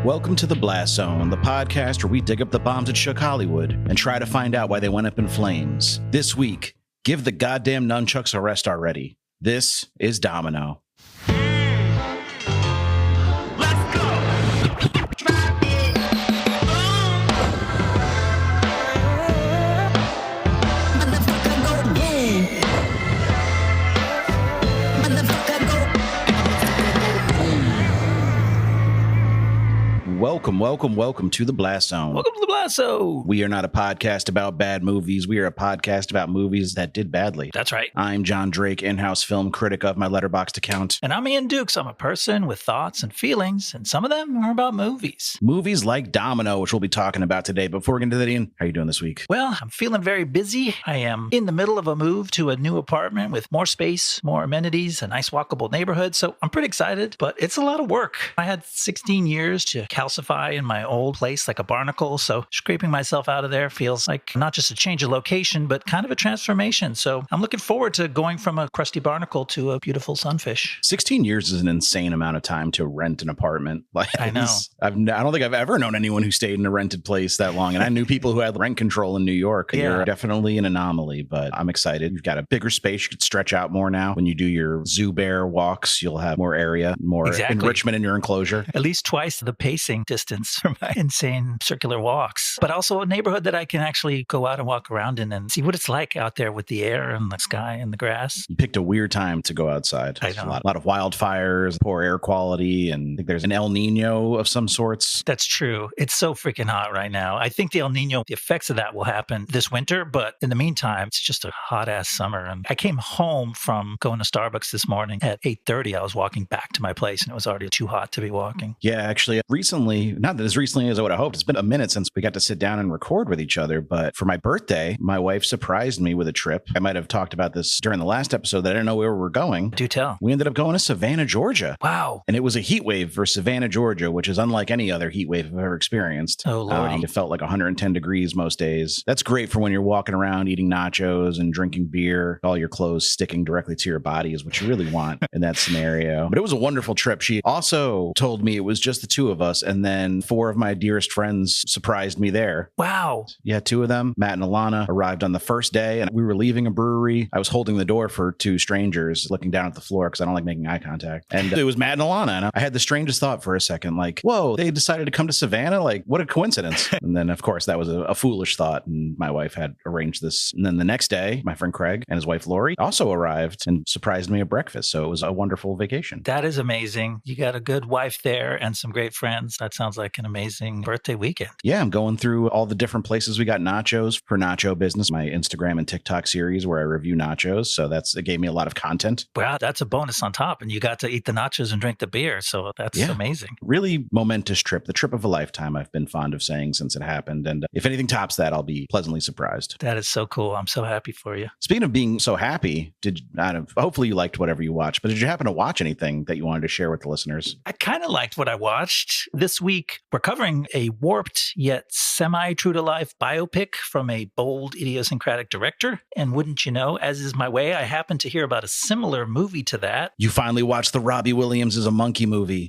Welcome to The Blast Zone, the podcast where we dig up the bombs that shook Hollywood and try to find out why they went up in flames. This week, give the goddamn nunchucks a rest already. This is Domino. Welcome to The Blast Zone. Welcome to The Blast Zone. We are not a podcast about bad movies. We are a podcast about movies that did badly. That's right. I'm Jon Drake, in-house film critic of my Letterboxd account. And I'm Ian Dukes. I'm a person with thoughts and feelings, and some of them are about movies. Movies like Domino, which we'll be talking about today. But before we get into that, Ian, how are you doing this week? Well, I'm feeling very busy. I am in the middle of a move to a new apartment with more space, more amenities, a nice walkable neighborhood. So I'm pretty excited, but it's a lot of work. I had 16 years to calcify in my old place like a barnacle. So scraping myself out of there feels like not just a change of location, but kind of a transformation. So I'm looking forward to going from a crusty barnacle to a beautiful sunfish. 16 years is an insane amount of time to rent an apartment. Like, I know. I don't think I've ever known anyone who stayed in a rented place that long. And I knew people who had rent control in New York. Yeah. You're definitely an anomaly, but I'm excited. You've got a bigger space. You could stretch out more now. When you do your zoo bear walks, you'll have more area, more enrichment in your enclosure. At least twice the pacing distance for my insane circular walks, but also a neighborhood that I can actually go out and walk around in and see what it's like out there with the air and the sky and the grass. You picked a weird time to go outside. I know. A lot of wildfires, poor air quality, and I think there's an El Nino of some sorts. That's true. It's so freaking hot right now. I think the El Nino, the effects of that will happen this winter, but in the meantime, it's just a hot ass summer. And I came home from going to Starbucks this morning at 8:30. I was walking back to my place and it was already too hot to be walking. Yeah, actually, recently, not as recently as I would have hoped, it's been a minute since we got to sit down and record with each other. But for my birthday, my wife surprised me with a trip. I might have talked about this during the last episode that I didn't know where we were going. Do tell. We ended up going to Savannah, Georgia. Wow. And it was a heat wave for Savannah, Georgia, which is unlike any other heat wave I've ever experienced. Oh, Lordy. It felt like 110 degrees most days. That's great for when you're walking around eating nachos and drinking beer. All your clothes sticking directly to your body is what you really want in that scenario. But it was a wonderful trip. She also told me it was just the two of us. And then 4 of my dearest friends surprised me there. Wow. Yeah, 2 of them, Matt and Alana, arrived on the first day, and we were leaving a brewery. I was holding the door for 2 strangers, looking down at the floor because I don't like making eye contact. And it was Matt and Alana, and I had the strangest thought for a second, like, whoa, they decided to come to Savannah? Like, what a coincidence. And then, of course, that was a foolish thought, and my wife had arranged this. And then the next day, my friend Craig and his wife Lori also arrived and surprised me at breakfast. So it was a wonderful vacation. That is amazing. You got a good wife there and some great friends. That sounds like an amazing birthday weekend. Yeah, I'm going through all the different places we got nachos for Nacho Business, my Instagram and TikTok series where I review nachos. So it gave me a lot of content. Wow, that's a bonus on top. And you got to eat the nachos and drink the beer. So that's amazing. Really momentous trip. The trip of a lifetime, I've been fond of saying since it happened. And if anything tops that, I'll be pleasantly surprised. That is so cool. I'm so happy for you. Speaking of being so happy, hopefully you liked whatever you watched, but did you happen to watch anything that you wanted to share with the listeners? I kind of liked what I watched. This week, we're covering a warped yet semi-true-to-life biopic from a bold, idiosyncratic director. And wouldn't you know, as is my way, I happened to hear about a similar movie to that. You finally watched the Robbie Williams is a Monkey movie.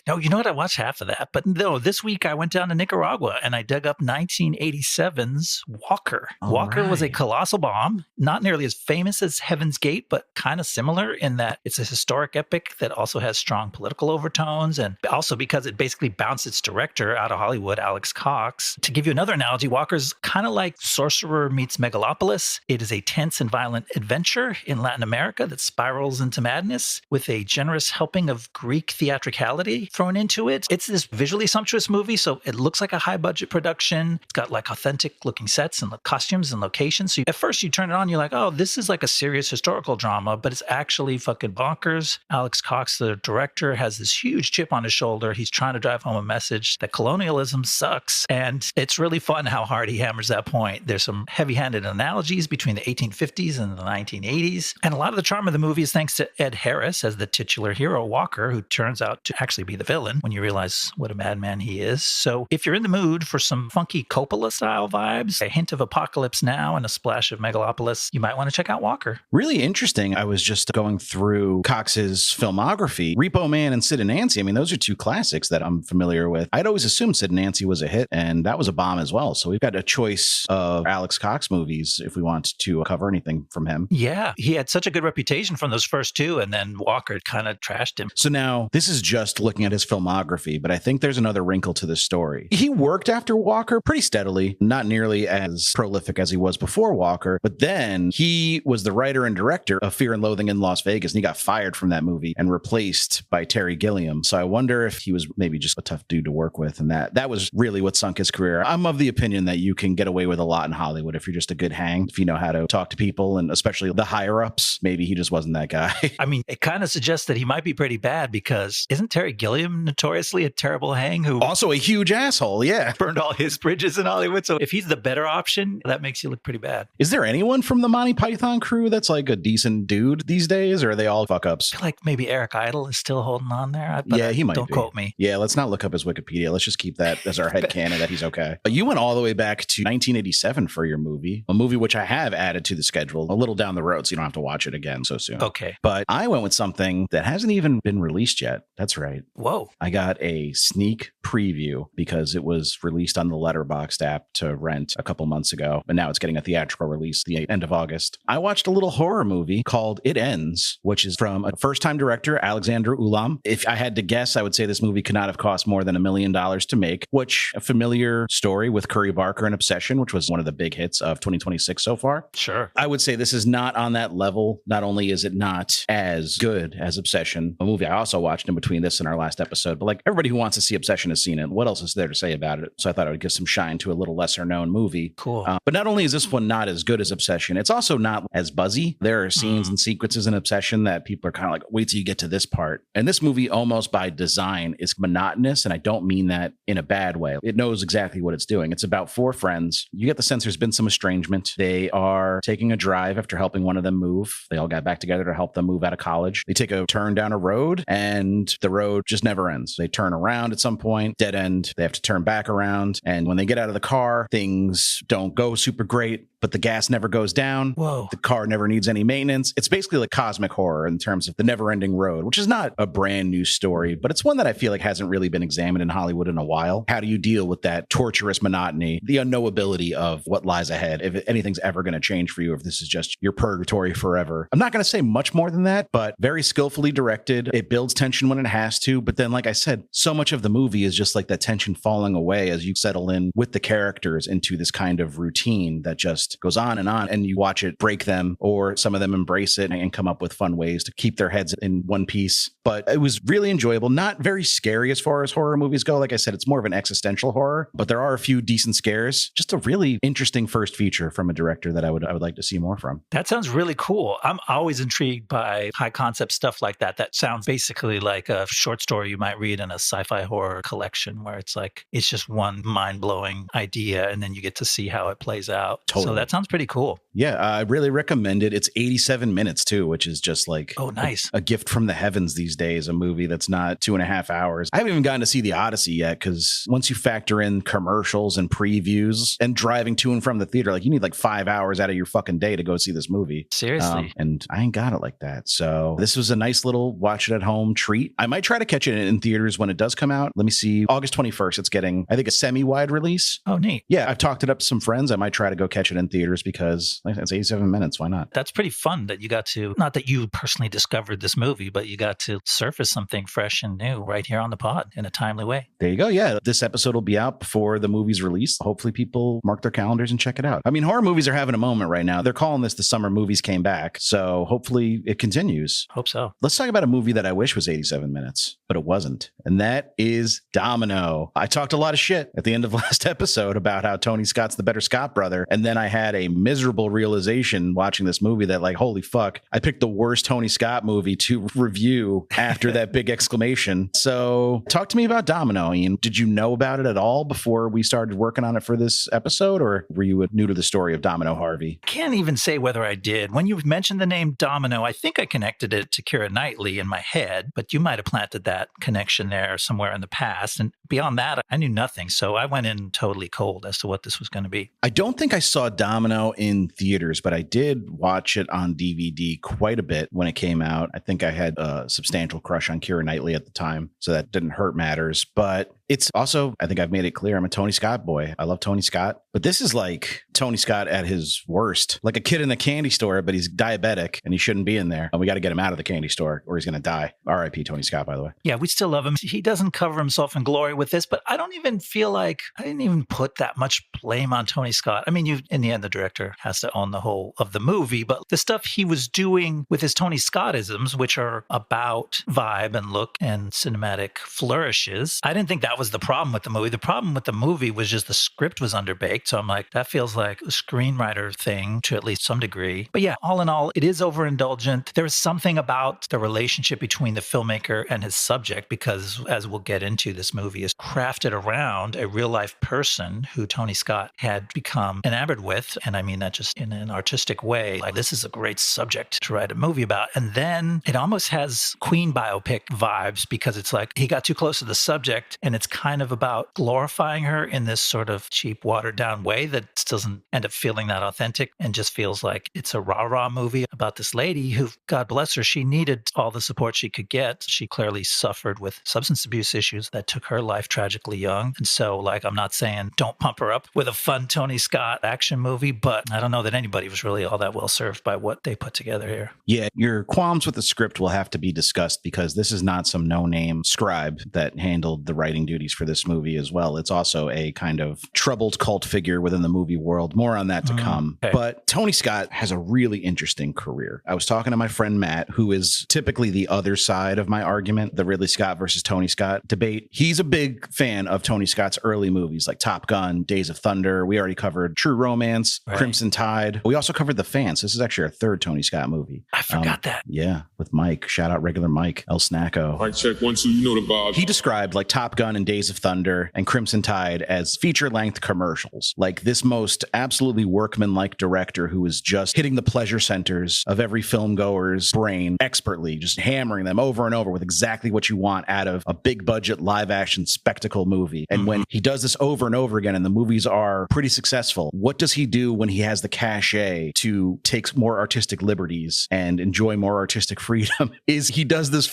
No, you know what? I watched half of that. But no, this week I went down to Nicaragua and I dug up 1987's Walker. Walker was a colossal bomb, not nearly as famous as Heaven's Gate, but kind of similar in that it's a historic epic that also has strong political overtones. And also because it basically bounced its director out of Hollywood, Alex Cox. To give you another analogy, Walker's kind of like Sorcerer meets Megalopolis. It is a tense and violent adventure in Latin America that spirals into madness with a generous helping of Greek theatricality thrown into it. It's this visually sumptuous movie, so it looks like a high-budget production. It's got like authentic-looking sets and costumes and locations. So at first you turn it on, you're like, oh, this is like a serious historical drama, but it's actually fucking bonkers. Alex Cox, the director, has this huge chip on his shoulder. He's trying to drive home a message that colonialism sucks. And it's really fun how hard he hammers that point. There's some heavy-handed analogies between the 1850s and the 1980s. And a lot of the charm of the movie is thanks to Ed Harris as the titular hero, Walker, who turns out to actually be the villain when you realize what a madman he is. So if you're in the mood for some funky Coppola-style vibes, a hint of Apocalypse Now and a splash of Megalopolis, you might want to check out Walker. Really interesting. I was just going through Cox's filmography. Repo Man and Sid and Nancy, I mean, those are two classics that I'm familiar with. I'd always assumed Sid and Nancy was a hit, and that was a bomb as well. So we've got a choice of Alex Cox movies if we want to cover anything from him. Yeah, he had such a good reputation from those first two, and then Walker kind of trashed him. So now, this is just looking at his filmography, but I think there's another wrinkle to this story. He worked after Walker pretty steadily, not nearly as prolific as he was before Walker, but then he was the writer and director of Fear and Loathing in Las Vegas, and he got fired from that movie and replaced by Terry Gilliam. So I wonder if he was maybe just a tough dude to work with, and that was really what sunk his career. I'm of the opinion that you can get away with a lot in Hollywood if you're just a good hang, if you know how to talk to people, and especially the higher ups. Maybe he just wasn't that guy. I mean, it kind of suggests that he might be pretty bad, because isn't Terry Gilliam notoriously a terrible hang who also a huge asshole? Yeah. Burned all his bridges in Hollywood. So if he's the better option, that makes you look pretty bad. Is there anyone from the Monty Python crew that's like a decent dude these days, or are they all fuck ups? I feel like maybe Eric Idle is still holding on there. But yeah, he might Don't be. quote me. Yeah, let's not look up his Wikipedia. Let's just keep that as our headcanon that he's okay. But you went all the way back to 1987 for your movie, a movie which I have added to the schedule a little down the road, so you don't have to watch it again so soon. Okay. But I went with something that hasn't even been released yet. That's right. Whoa. I got a sneak preview because it was released on the Letterboxd app to rent a couple months ago, but now it's getting a theatrical release the end of August. I watched a little horror movie called It Ends, which is from a first-time director, Alexander Ulam. If I had to guess, I would say this movie could not have cost more than $1 million to make, which a familiar story with Curry Barker and Obsession, which was one of the big hits of 2026 so far. Sure. I would say this is not on that level. Not only is it not as good as Obsession, a movie I also watched in between this and our last episode, but like everybody who wants to see Obsession has seen it. What else is there to say about it? So I thought I would give some shine to a little lesser known movie. Cool. But not only is this one not as good as Obsession, it's also not as buzzy. There are scenes and sequences in Obsession that people are kind of like, wait till you get to this part. And this movie, almost by design, is monotonous. And I don't mean that in a bad way. It knows exactly what it's doing. It's about four friends. You get the sense there's been some estrangement. They are taking a drive after helping one of them move. They all got back together to help them move out of college. They take a turn down a road, and the road just never ends. They turn around at some point, dead end. They have to turn back around. And when they get out of the car, things don't go super great, but the gas never goes down. Whoa. The car never needs any maintenance. It's basically like cosmic horror in terms of the never-ending road, which is not a brand new story, but it's one that I feel like hasn't really been examined in Hollywood in a while. How do you deal with that torturous monotony, the unknowability of what lies ahead, if anything's ever going to change for you, if this is just your purgatory forever? I'm not going to say much more than that, but very skillfully directed. It builds tension when it has to, but then, like I said, so much of the movie is just like that tension falling away as you settle in with the characters into this kind of routine that just goes on, and you watch it break them, or some of them embrace it and come up with fun ways to keep their heads in one piece. But it was really enjoyable, not very scary as far as horror movies go. Like I said, it's more of an existential horror, but there are a few decent scares. Just a really interesting first feature from a director that I would like to see more from. That sounds really cool. I'm always intrigued by high concept stuff like that. That sounds basically like a short story you might read in a sci-fi horror collection, where it's like, it's just one mind-blowing idea, and then you get to see how it plays out. Totally. So that sounds pretty cool. Yeah, I really recommend it. It's 87 minutes too, which is just like nice. A gift from the heavens these days, a movie that's not 2.5 hours. I haven't even gotten to see The Odyssey yet, because once you factor in commercials and previews and driving to and from the theater, like you need like 5 hours out of your fucking day to go see this movie. Seriously. And I ain't got it like that. So this was a nice little watch it at home treat. I might try to catch it in theaters when it does come out. Let me see. August 21st, it's getting, I think, a semi-wide release. Oh, neat. Yeah, I've talked it up to some friends. I might try to go catch it in theaters because like, it's 87 minutes. Why not? That's pretty fun that you got to, not that you personally discovered this movie, but you got to surface something fresh and new right here on the pod in a timely way. There you go. Yeah, this episode will be out before the movie's released. Hopefully people mark their calendars and check it out. I mean, horror movies are having a moment right now. They're calling this the summer movies came back. So hopefully it continues. Hope so. Let's talk about a movie that I wish was 87 minutes, but it wasn't. And that is Domino. I talked a lot of shit at the end of last episode about how Tony Scott's the better Scott brother. And then I had a miserable painful realization watching this movie that like, holy fuck, I picked the worst Tony Scott movie to review after that big exclamation. So talk to me about Domino, Ian. Did you know about it at all before we started working on it for this episode, or were you new to the story of Domino Harvey? Can't even say whether I did. When you mentioned the name Domino, I think I connected it to Keira Knightley in my head, but you might have planted that connection there somewhere in the past. And beyond that, I knew nothing. So I went in totally cold as to what this was going to be. I don't think I saw Domino in theaters, but I did watch it on DVD quite a bit when it came out. I think I had a substantial crush on Keira Knightley at the time, so that didn't hurt matters. But it's also, I think I've made it clear, I'm a Tony Scott boy. I love Tony Scott. But this is like Tony Scott at his worst. Like a kid in the candy store, but he's diabetic and he shouldn't be in there. And we got to get him out of the candy store or he's going to die. R.I.P. Tony Scott, by the way. Yeah, we still love him. He doesn't cover himself in glory with this, but I don't even feel like I didn't even put that much blame on Tony Scott. I mean, in the end, the director has to own the whole of the movie, but the stuff he was doing with his Tony Scottisms, which are about vibe and look and cinematic flourishes, I didn't think that was the problem with the movie. The problem with the movie was just the script was underbaked. So I'm like, that feels like a screenwriter thing to at least some degree. But yeah, all in all, it is overindulgent. There is something about the relationship between the filmmaker and his subject, because as we'll get into, this movie is crafted around a real life person who Tony Scott had become enamored with. And I mean that just in an artistic way. Like, this is a great subject to write a movie about. And then it almost has Queen biopic vibes, because it's like he got too close to the subject and it's kind of about glorifying her in this sort of cheap, watered down way that doesn't end up feeling that authentic and just feels like it's a rah-rah movie about this lady who, God bless her, she needed all the support she could get. She clearly suffered with substance abuse issues that took her life tragically young. And so, like, I'm not saying don't pump her up with a fun Tony Scott action movie, but I don't know that anybody was really all that well served by what they put together here. Yeah, your qualms with the script will have to be discussed, because this is not some no-name scribe that handled the writing duties for this movie as well. It's also a kind of troubled cult figure within the movie world. More on that to come. Okay. But Tony Scott has a really interesting career. I was talking to my friend Matt, who is typically the other side of my argument, the Ridley Scott versus Tony Scott debate. He's a big fan of Tony Scott's early movies like Top Gun, Days of Thunder. We already covered True Romance, right. Crimson Tide. We also covered The Fans. This is actually our third Tony Scott movie. I forgot that. Yeah, with Mike. Shout out regular Mike, El Snacko. Mic check 1 2. You know the vibe. He described like Top Gun and Days of Thunder and Crimson Tide as feature-length commercials. Like this most absolutely workman-like director who is just hitting the pleasure centers of every film goer's brain expertly, just hammering them over and over with exactly what you want out of a big budget live action spectacle movie. And when he does this over and over again and the movies are pretty successful, what does he do when he has the cachet to take more artistic liberties and enjoy more artistic freedom? Is he does this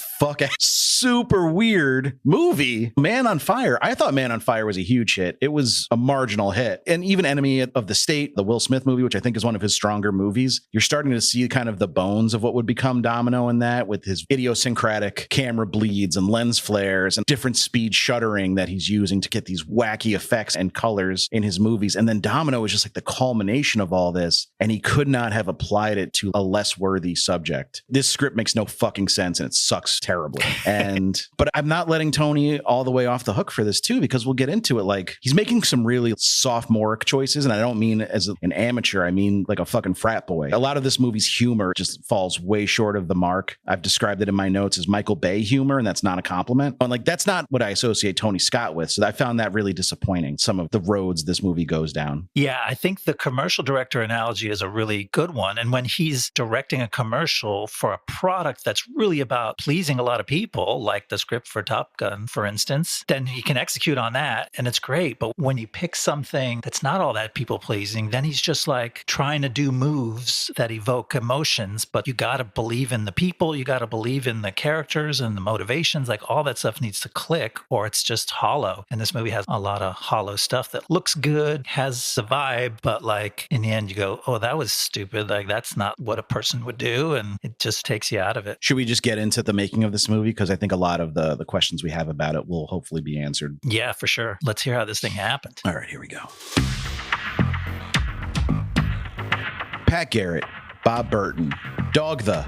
super weird movie, Man on Fire. I thought Man on Fire was a huge hit. It was a marginal hit. And even Enemy of the State, the Will Smith movie, which I think is one of his stronger movies, you're starting to see kind of the bones of what would become Domino in that, with his idiosyncratic camera bleeds and lens flares and different speed shuttering that he's using to get these wacky effects and colors in his movies. And then Domino is just like the culmination of all this, and he could not have applied it to a less worthy subject. This script makes no fucking sense and it sucks terribly. But I'm not letting Tony all the way off the hook for this too, because we'll get into it. Like, he's making some really sophomoric choices, and I don't mean as an amateur, I mean like a fucking frat boy. A lot of this movie's humor just falls way short of the mark. I've described it in my notes as Michael Bay humor, and that's not a compliment. And like, that's not what I associate Tony Scott with. So I found that really disappointing, some of the roads this movie goes down. Yeah, I think the commercial director analogy is a really good one. And when he's directing a commercial for a product that's really about pleasing a lot of people, like the script for Top Gun, for instance, then he can execute on that and it's great. But when you pick something that's not all that people pleasing, then he's just like trying to do moves that evoke emotions, but you got to believe in the people, you got to believe in the characters and the motivations, like all that stuff needs to click or it's just hollow. And this movie has a lot of hollow stuff that looks good, has a vibe, but like in the end you go, oh, that was stupid. Like that's not what a person would do. And it just takes you out of it. Should we just get into the making of this movie? Because I think a lot of the questions we have about it will hopefully be answered. Yeah, for sure. Let's hear how this thing happened. All right, here we go. Pat Garrett, Bob Burton, Dog the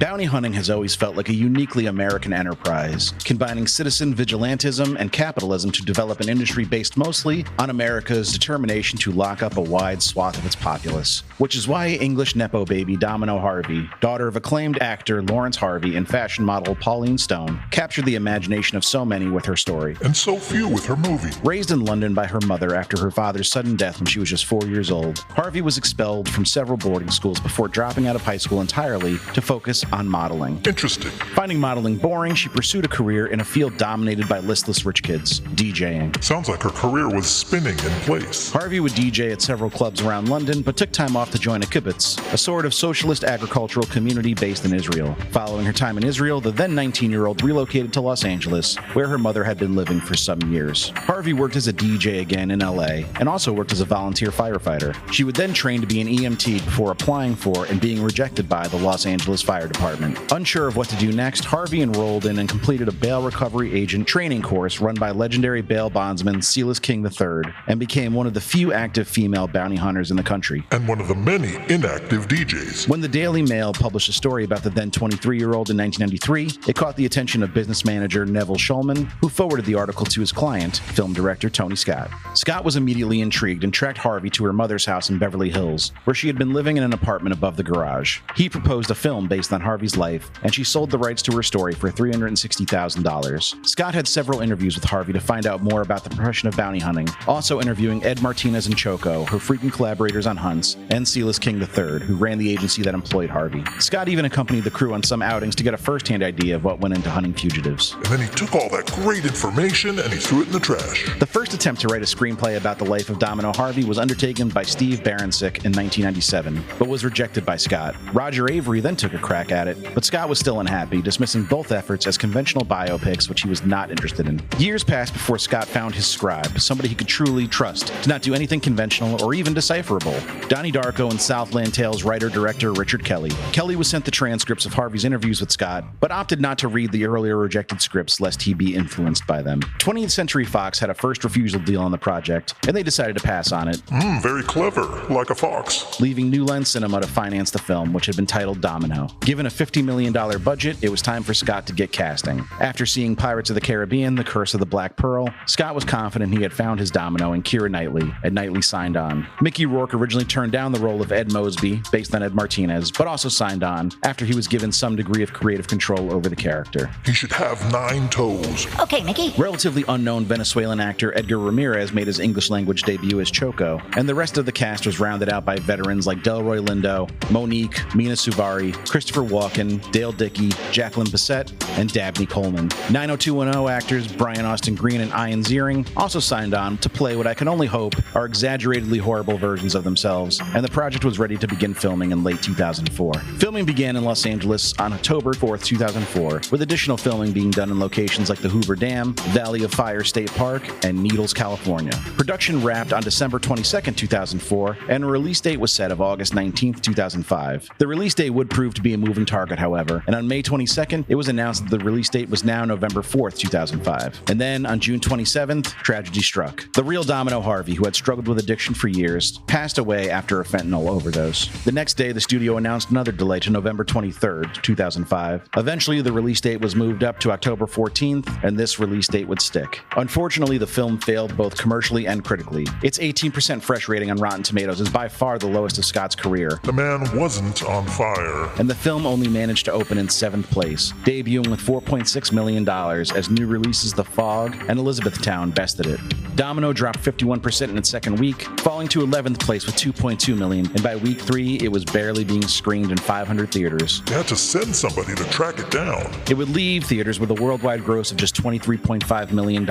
Bounty hunting has always felt like a uniquely American enterprise, combining citizen vigilantism and capitalism to develop an industry based mostly on America's determination to lock up a wide swath of its populace. Which is why English Nepo baby Domino Harvey, daughter of acclaimed actor Lawrence Harvey and fashion model Pauline Stone, captured the imagination of so many with her story. And so few with her movie. Raised in London by her mother after her father's sudden death when she was just 4 years old, Harvey was expelled from several boarding schools before dropping out of high school entirely to focus on modeling. Interesting. Finding modeling boring, she pursued a career in a field dominated by listless rich kids, DJing. Sounds like her career was spinning in place. Harvey would DJ at several clubs around London, but took time off to join a kibbutz, a sort of socialist agricultural community based in Israel. Following her time in Israel, the then 19-year-old relocated to Los Angeles, where her mother had been living for some years. Harvey worked as a DJ again in LA, and also worked as a volunteer firefighter. She would then train to be an EMT before applying for and being rejected by the Los Angeles Fire Department. Unsure of what to do next, Harvey enrolled in and completed a bail recovery agent training course run by legendary bail bondsman Silas King III, and became one of the few active female bounty hunters in the country. And one of the many inactive DJs. When the Daily Mail published a story about the then 23-year-old in 1993, it caught the attention of business manager Neville Shulman, who forwarded the article to his client, film director Tony Scott. Scott was immediately intrigued and tracked Harvey to her mother's house in Beverly Hills, where she had been living in an apartment above the garage. He proposed a film based on Harvey's life, and she sold the rights to her story for $360,000. Scott had several interviews with Harvey to find out more about the profession of bounty hunting, also interviewing Ed Martinez and Choco, her frequent collaborators on hunts, and Silas King III, who ran the agency that employed Harvey. Scott even accompanied the crew on some outings to get a first-hand idea of what went into hunting fugitives. And then he took all that great information and he threw it in the trash. The first attempt to write a screenplay about the life of Domino Harvey was undertaken by Steve Baranczyk in 1997, but was rejected by Scott. Roger Avery then took a crack at it, but Scott was still unhappy, dismissing both efforts as conventional biopics, which he was not interested in. Years passed before Scott found his scribe, somebody he could truly trust, to not do anything conventional or even decipherable. Donnie Darko and Southland Tales writer-director Richard Kelly. Kelly was sent the transcripts of Harvey's interviews with Scott, but opted not to read the earlier rejected scripts lest he be influenced by them. 20th Century Fox had a first refusal deal on the project, and they decided to pass on it. Very clever, like a fox. Leaving New Line Cinema to finance the film, which had been titled Domino. Given a $50 million budget, it was time for Scott to get casting. After seeing Pirates of the Caribbean, The Curse of the Black Pearl, Scott was confident he had found his Domino in Keira Knightley, and Knightley signed on. Mickey Rourke originally turned down the role of Ed Mosby, based on Ed Martinez, but also signed on after he was given some degree of creative control over the character. He should have 9 toes. Okay, Mickey. Relatively unknown Venezuelan actor Edgar Ramirez made his English language debut as Choco, and the rest of the cast was rounded out by veterans like Delroy Lindo, Monique, Mina Suvari, Christopher Walken, Dale Dickey, Jacqueline Bissett, and Dabney Coleman. 90210 actors Brian Austin Green and Ian Ziering also signed on to play what I can only hope are exaggeratedly horrible versions of themselves, and the project was ready to begin filming in late 2004. Filming began in Los Angeles on October 4th, 2004, with additional filming being done in locations like the Hoover Dam, Valley of Fire State Park, and Needles, California. Production wrapped on December 22nd, 2004, and a release date was set of August 19th, 2005. The release date would prove to be a moving target, however, and on May 22nd, it was announced that the release date was now November 4th, 2005. And then, on June 27th, tragedy struck. The real Domino Harvey, who had struggled with addiction for years, passed away after a fentanyl overdose. The next day, the studio announced another delay to November 23rd, 2005. Eventually, the release date was moved up to October 14th, and this release date would stick. Unfortunately, the film failed both commercially and critically. Its 18% fresh rating on Rotten Tomatoes is by far the lowest of Scott's career. The man wasn't on fire. And the film only managed to open in 7th place, debuting with $4.6 million as new releases The Fog and Elizabethtown bested it. Domino dropped 51% in its second week, falling to 11th place with $2.2 million, and by week 3, it was barely being screened in 500 theaters. You had to send somebody to track it down. It would leave theaters with a worldwide gross of just $23.5 million,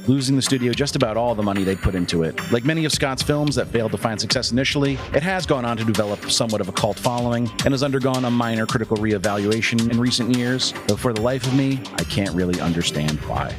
losing the studio just about all the money they'd put into it. Like many of Scott's films that failed to find success initially, it has gone on to develop somewhat of a cult following and has undergone a minor critical reevaluation in recent years, though for the life of me, I can't really understand why.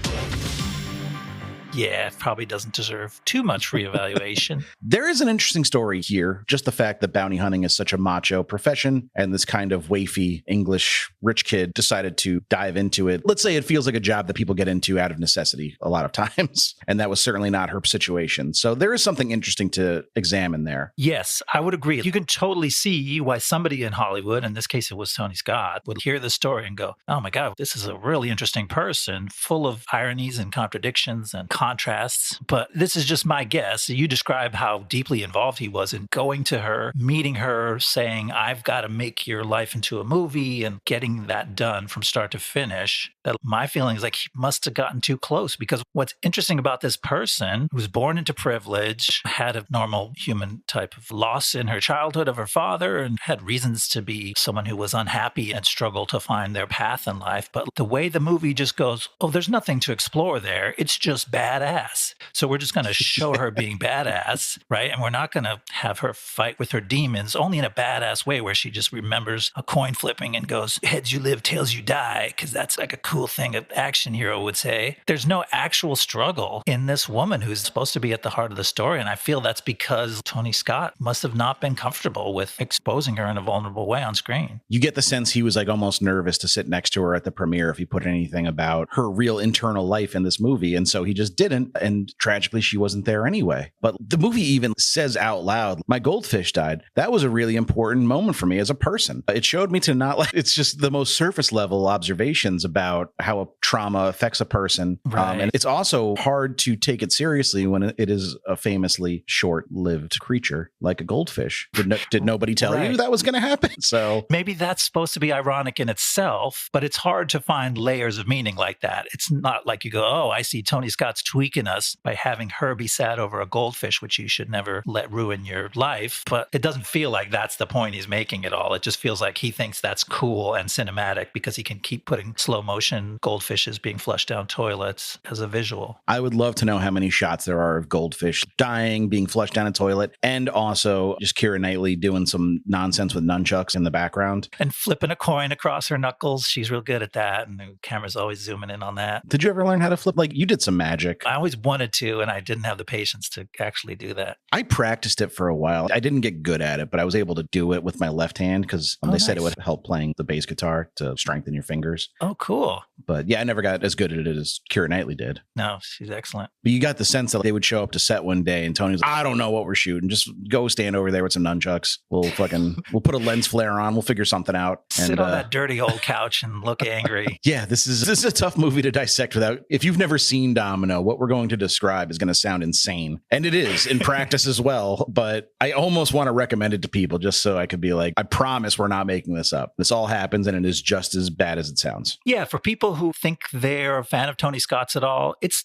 Yeah, probably doesn't deserve too much reevaluation. There is an interesting story here. Just the fact that bounty hunting is such a macho profession and this kind of wafy English rich kid decided to dive into it. Let's say it feels like a job that people get into out of necessity a lot of times. And that was certainly not her situation. So there is something interesting to examine there. Yes, I would agree. You can totally see why somebody in Hollywood, in this case it was Tony Scott, would hear the story and go, oh my God, this is a really interesting person, full of ironies and contradictions and contrasts. But this is just my guess. You describe how deeply involved he was in going to her, meeting her, saying, I've got to make your life into a movie, and getting that done from start to finish. That my feeling is like he must have gotten too close, because what's interesting about this person who was born into privilege, had a normal human type of loss in her childhood of her father, and had reasons to be someone who was unhappy and struggled to find their path in life. But the way the movie just goes, oh, there's nothing to explore there. It's just badass. So we're just going to show her being badass, right? And we're not going to have her fight with her demons, only in a badass way where she just remembers a coin flipping and goes, heads you live, tails you die, because that's like a cool thing an action hero would say. There's no actual struggle in this woman who's supposed to be at the heart of the story. And I feel that's because Tony Scott must have not been comfortable with exposing her in a vulnerable way on screen. You get the sense he was like almost nervous to sit next to her at the premiere if he put anything about her real internal life in this movie. And so he just didn't. And tragically, she wasn't there anyway. But the movie even says out loud, my goldfish died. That was a really important moment for me as a person. It showed me to not like, it's just the most surface level observations about how a trauma affects a person. Right. And it's also hard to take it seriously when it is a famously short-lived creature like a goldfish. Did nobody tell you that was going to happen? So maybe that's supposed to be ironic in itself, but it's hard to find layers of meaning like that. It's not like you go, oh, I see Tony Scott's tweaking us by having her be sad over a goldfish, which you should never let ruin your life. But it doesn't feel like that's the point he's making at all. It just feels like he thinks that's cool and cinematic because he can keep putting slow motion goldfishes being flushed down toilets as a visual. I would love to know how many shots there are of goldfish dying, being flushed down a toilet, and also just Keira Knightley doing some nonsense with nunchucks in the background. And flipping a coin across her knuckles. She's real good at that. And the camera's always zooming in on that. Did you ever learn how to flip? Like, you did some magic. I always wanted to, and I didn't have the patience to actually do that. I practiced it for a while. I didn't get good at it, but I was able to do it with my left hand because they said it would help playing the bass guitar to strengthen your fingers. Oh, cool. But yeah, I never got as good at it as Keira Knightley did. No, she's excellent. But you got the sense that they would show up to set one day and Tony's like, I don't know what we're shooting. Just go stand over there with some nunchucks. We'll put a lens flare on. We'll figure something out. Sit on that dirty old couch and look angry. Yeah, this is a tough movie to dissect without. If you've never seen Domino, what we're going to describe is going to sound insane. And it is in practice as well. But I almost want to recommend it to people just so I could be like, I promise we're not making this up. This all happens and it is just as bad as it sounds. Yeah, for people who think they're a fan of Tony Scott's at all, it's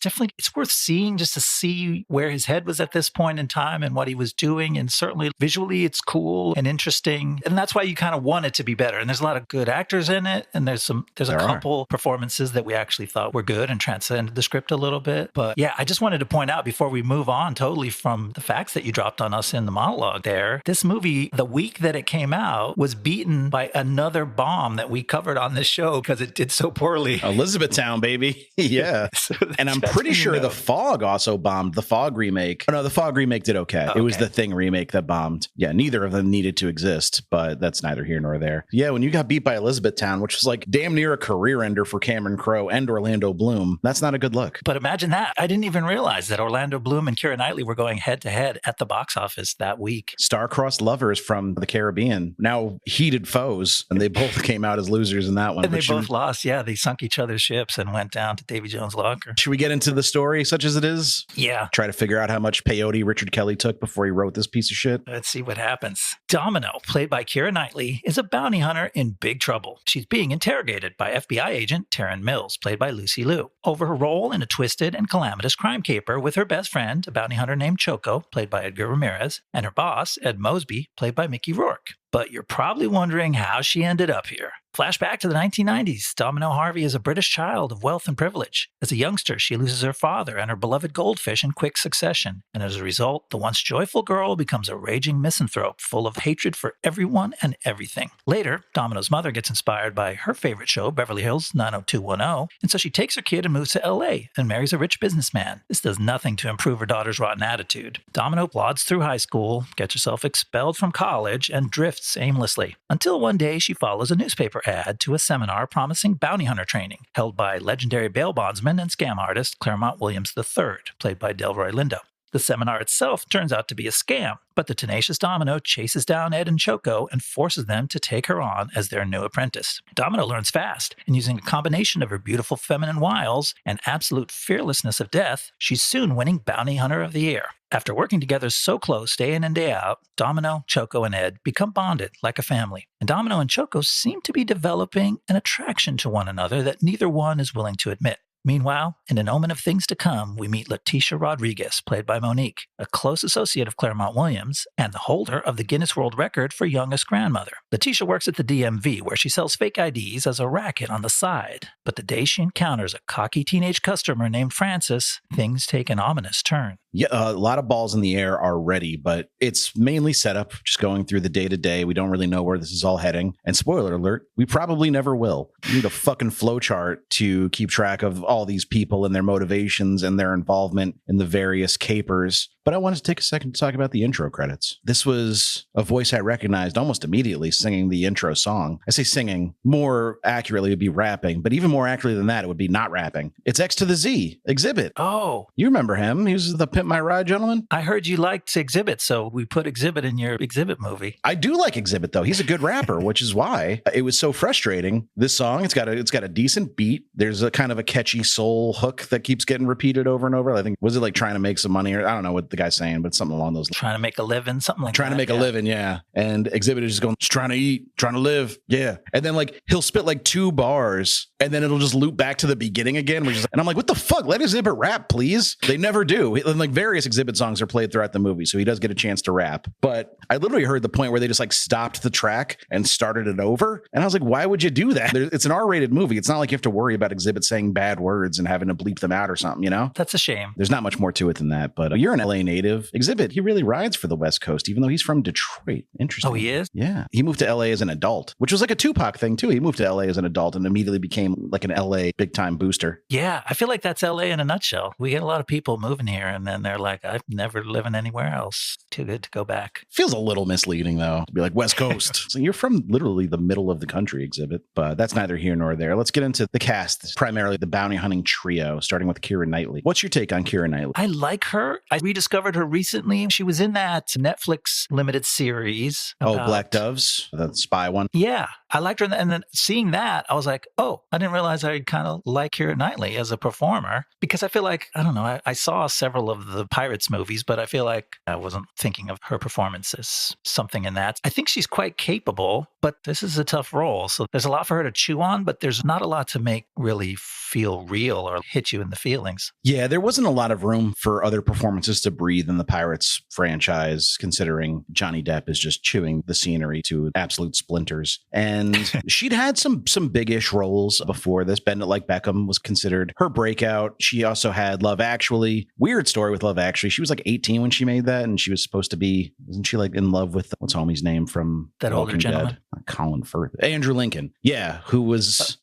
worth seeing just to see where his head was at this point in time and what he was doing. And certainly visually it's cool and interesting. And that's why you kind of want it to be better. And there's a lot of good actors in it. And there's a couple performances that we actually thought were good and transcended the script a little bit. But yeah, I just wanted to point out before we move on totally from the facts that you dropped on us in the monologue there, this movie, the week that it came out, was beaten by another bomb that we covered on this show because it did so poorly. Elizabethtown, baby. Yeah. So and I'm pretty sure The Fog also bombed. The Fog remake. Oh, no, The Fog remake did okay. It was The Thing remake that bombed. Yeah, neither of them needed to exist, but that's neither here nor there. Yeah, when you got beat by Elizabethtown, which was like damn near a career ender for Cameron Crowe and Orlando Bloom, that's not a good look. But imagine that. I didn't even realize that Orlando Bloom and Keira Knightley were going head to head at the box office that week. Star-crossed lovers from the Caribbean, now heated foes, and they both came out as losers in that one. And they both lost. Yeah, they sunk each other's ships and went down to Davy Jones' locker. Should we get into the story such as it is? Yeah. Try to figure out how much peyote Richard Kelly took before he wrote this piece of shit? Let's see what happens. Domino, played by Keira Knightley, is a bounty hunter in big trouble. She's being interrogated by FBI agent Taryn Mills, played by Lucy Liu, over her role in a twisted and calamitous crime caper with her best friend, a bounty hunter named Choco, played by Edgar Ramirez, and her boss, Ed Mosby, played by Mickey Rourke. But you're probably wondering how she ended up here. Flashback to the 1990s. Domino Harvey is a British child of wealth and privilege. As a youngster, she loses her father and her beloved goldfish in quick succession. And as a result, the once joyful girl becomes a raging misanthrope full of hatred for everyone and everything. Later, Domino's mother gets inspired by her favorite show, Beverly Hills 90210, and so she takes her kid and moves to LA and marries a rich businessman. This does nothing to improve her daughter's rotten attitude. Domino plods through high school, gets herself expelled from college, and drifts aimlessly. Until one day she follows a newspaper ad to a seminar promising bounty hunter training, held by legendary bail bondsman and scam artist Claremont Williams III, played by Delroy Lindo. The seminar itself turns out to be a scam, but the tenacious Domino chases down Ed and Choco and forces them to take her on as their new apprentice. Domino learns fast, and using a combination of her beautiful feminine wiles and absolute fearlessness of death, she's soon winning Bounty Hunter of the Year. After working together so close day in and day out, Domino, Choco, and Ed become bonded like a family. And Domino and Choco seem to be developing an attraction to one another that neither one is willing to admit. Meanwhile, in an omen of things to come, we meet Letitia Rodriguez, played by Monique, a close associate of Claremont Williams and the holder of the Guinness World Record for youngest grandmother. Letitia works at the DMV, where she sells fake IDs as a racket on the side. But the day she encounters a cocky teenage customer named Francis, things take an ominous turn. Yeah, a lot of balls in the air already, but it's mainly set up, just going through the day-to-day. We don't really know where this is all heading. And spoiler alert, we probably never will. We need a fucking flowchart to keep track of all these people and their motivations and their involvement in the various capers. But I wanted to take a second to talk about the intro credits. This was a voice I recognized almost immediately singing the intro song. I say singing, more accurately would be rapping, but even more accurately than that, it would be not rapping. It's X to the Z, Exhibit. Oh. You remember him. He was the Pimp My Ride gentleman. I heard you liked Exhibit, so we put Exhibit in your Exhibit movie. I do like Exhibit, though. He's a good rapper, which is why it was so frustrating. This song, it's got a decent beat. There's a kind of a catchy soul hook that keeps getting repeated over and over. I think, was it like trying to make some money? Or I don't know what the guy's saying, but something along those lines. Trying to make a living, something like that. Trying to make a living, yeah. And Exhibit is just going, just trying to eat, trying to live, yeah. And then like he'll spit like 2 bars and then it'll just loop back to the beginning again, and I'm like, what the fuck? Let Exhibit rap, please. They never do. And like various Exhibit songs are played throughout the movie, so he does get a chance to rap. But I literally heard the point where they just like stopped the track and started it over. And I was like, why would you do that? It's an R-rated movie. It's not like you have to worry about Exhibit saying bad words and having to bleep them out or something, you know? That's a shame. There's not much more to it than that. But you're an LA native. Exhibit, he really rides for the West Coast, even though he's from Detroit. Interesting. Oh, he is? Yeah. He moved to LA as an adult, which was like a Tupac thing too. He moved to LA as an adult and immediately became like an LA big time booster. Yeah. I feel like that's LA in a nutshell. We get a lot of people moving here and then they're like, I've never living anywhere else. Too good to go back. Feels a little misleading though, to be like West Coast. So you're from literally the middle of the country, Exhibit, but that's neither here nor there. Let's get into the cast, primarily the bounty hunting trio, starting with Keira Knightley. What's your take on Keira Knightley? I like her. I rediscovered her recently. She was in that Netflix limited series. Black Doves, the spy one. Yeah, I liked her. And then seeing that, I was like, oh, I didn't realize I kind of like Keira Knightley as a performer, because I feel like, I don't know, I saw several of the Pirates movies, but I feel like I wasn't thinking of her performance as something in that. I think she's quite capable, but this is a tough role. So there's a lot for her to chew on, but there's not a lot to make really feel real or hit you in the feelings. Yeah, there wasn't a lot of room for other performances to breathe in the Pirates franchise, considering Johnny Depp is just chewing the scenery to absolute splinters. And she'd had some big-ish roles before this. Bend It Like Beckham was considered her breakout. She also had Love Actually. Weird story with Love Actually. She was like 18 when she made that, and she was supposed to be, isn't she like in love with, what's homie's name from that older gentleman? Colin Firth. Andrew Lincoln. Yeah, who was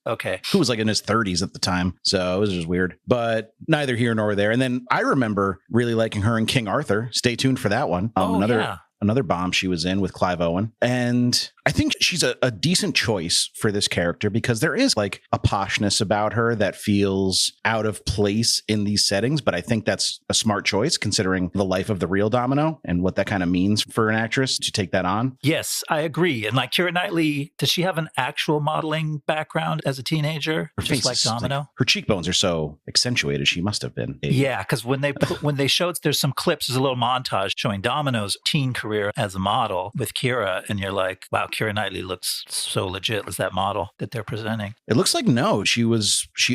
who was like in his 30s at the time. So it was just weird. But neither here nor there. And then I remember really liking her in King Arthur. Stay tuned for that one. Another bomb she was in with Clive Owen. And I think she's a decent choice for this character because there is like a poshness about her that feels out of place in these settings. But I think that's a smart choice considering the life of the real Domino and what that kind of means for an actress to take that on. Yes, I agree. And like Keira Knightley, does she have an actual modeling background as a teenager? Her just like Domino? Like, her cheekbones are so accentuated. She must have been. Yeah, because when they showed, there's some clips, there's a little montage showing Domino's teen career as a model with Keira. And you're like, wow, Keira Knightley looks so legit as that model that they're presenting. It looks like no. She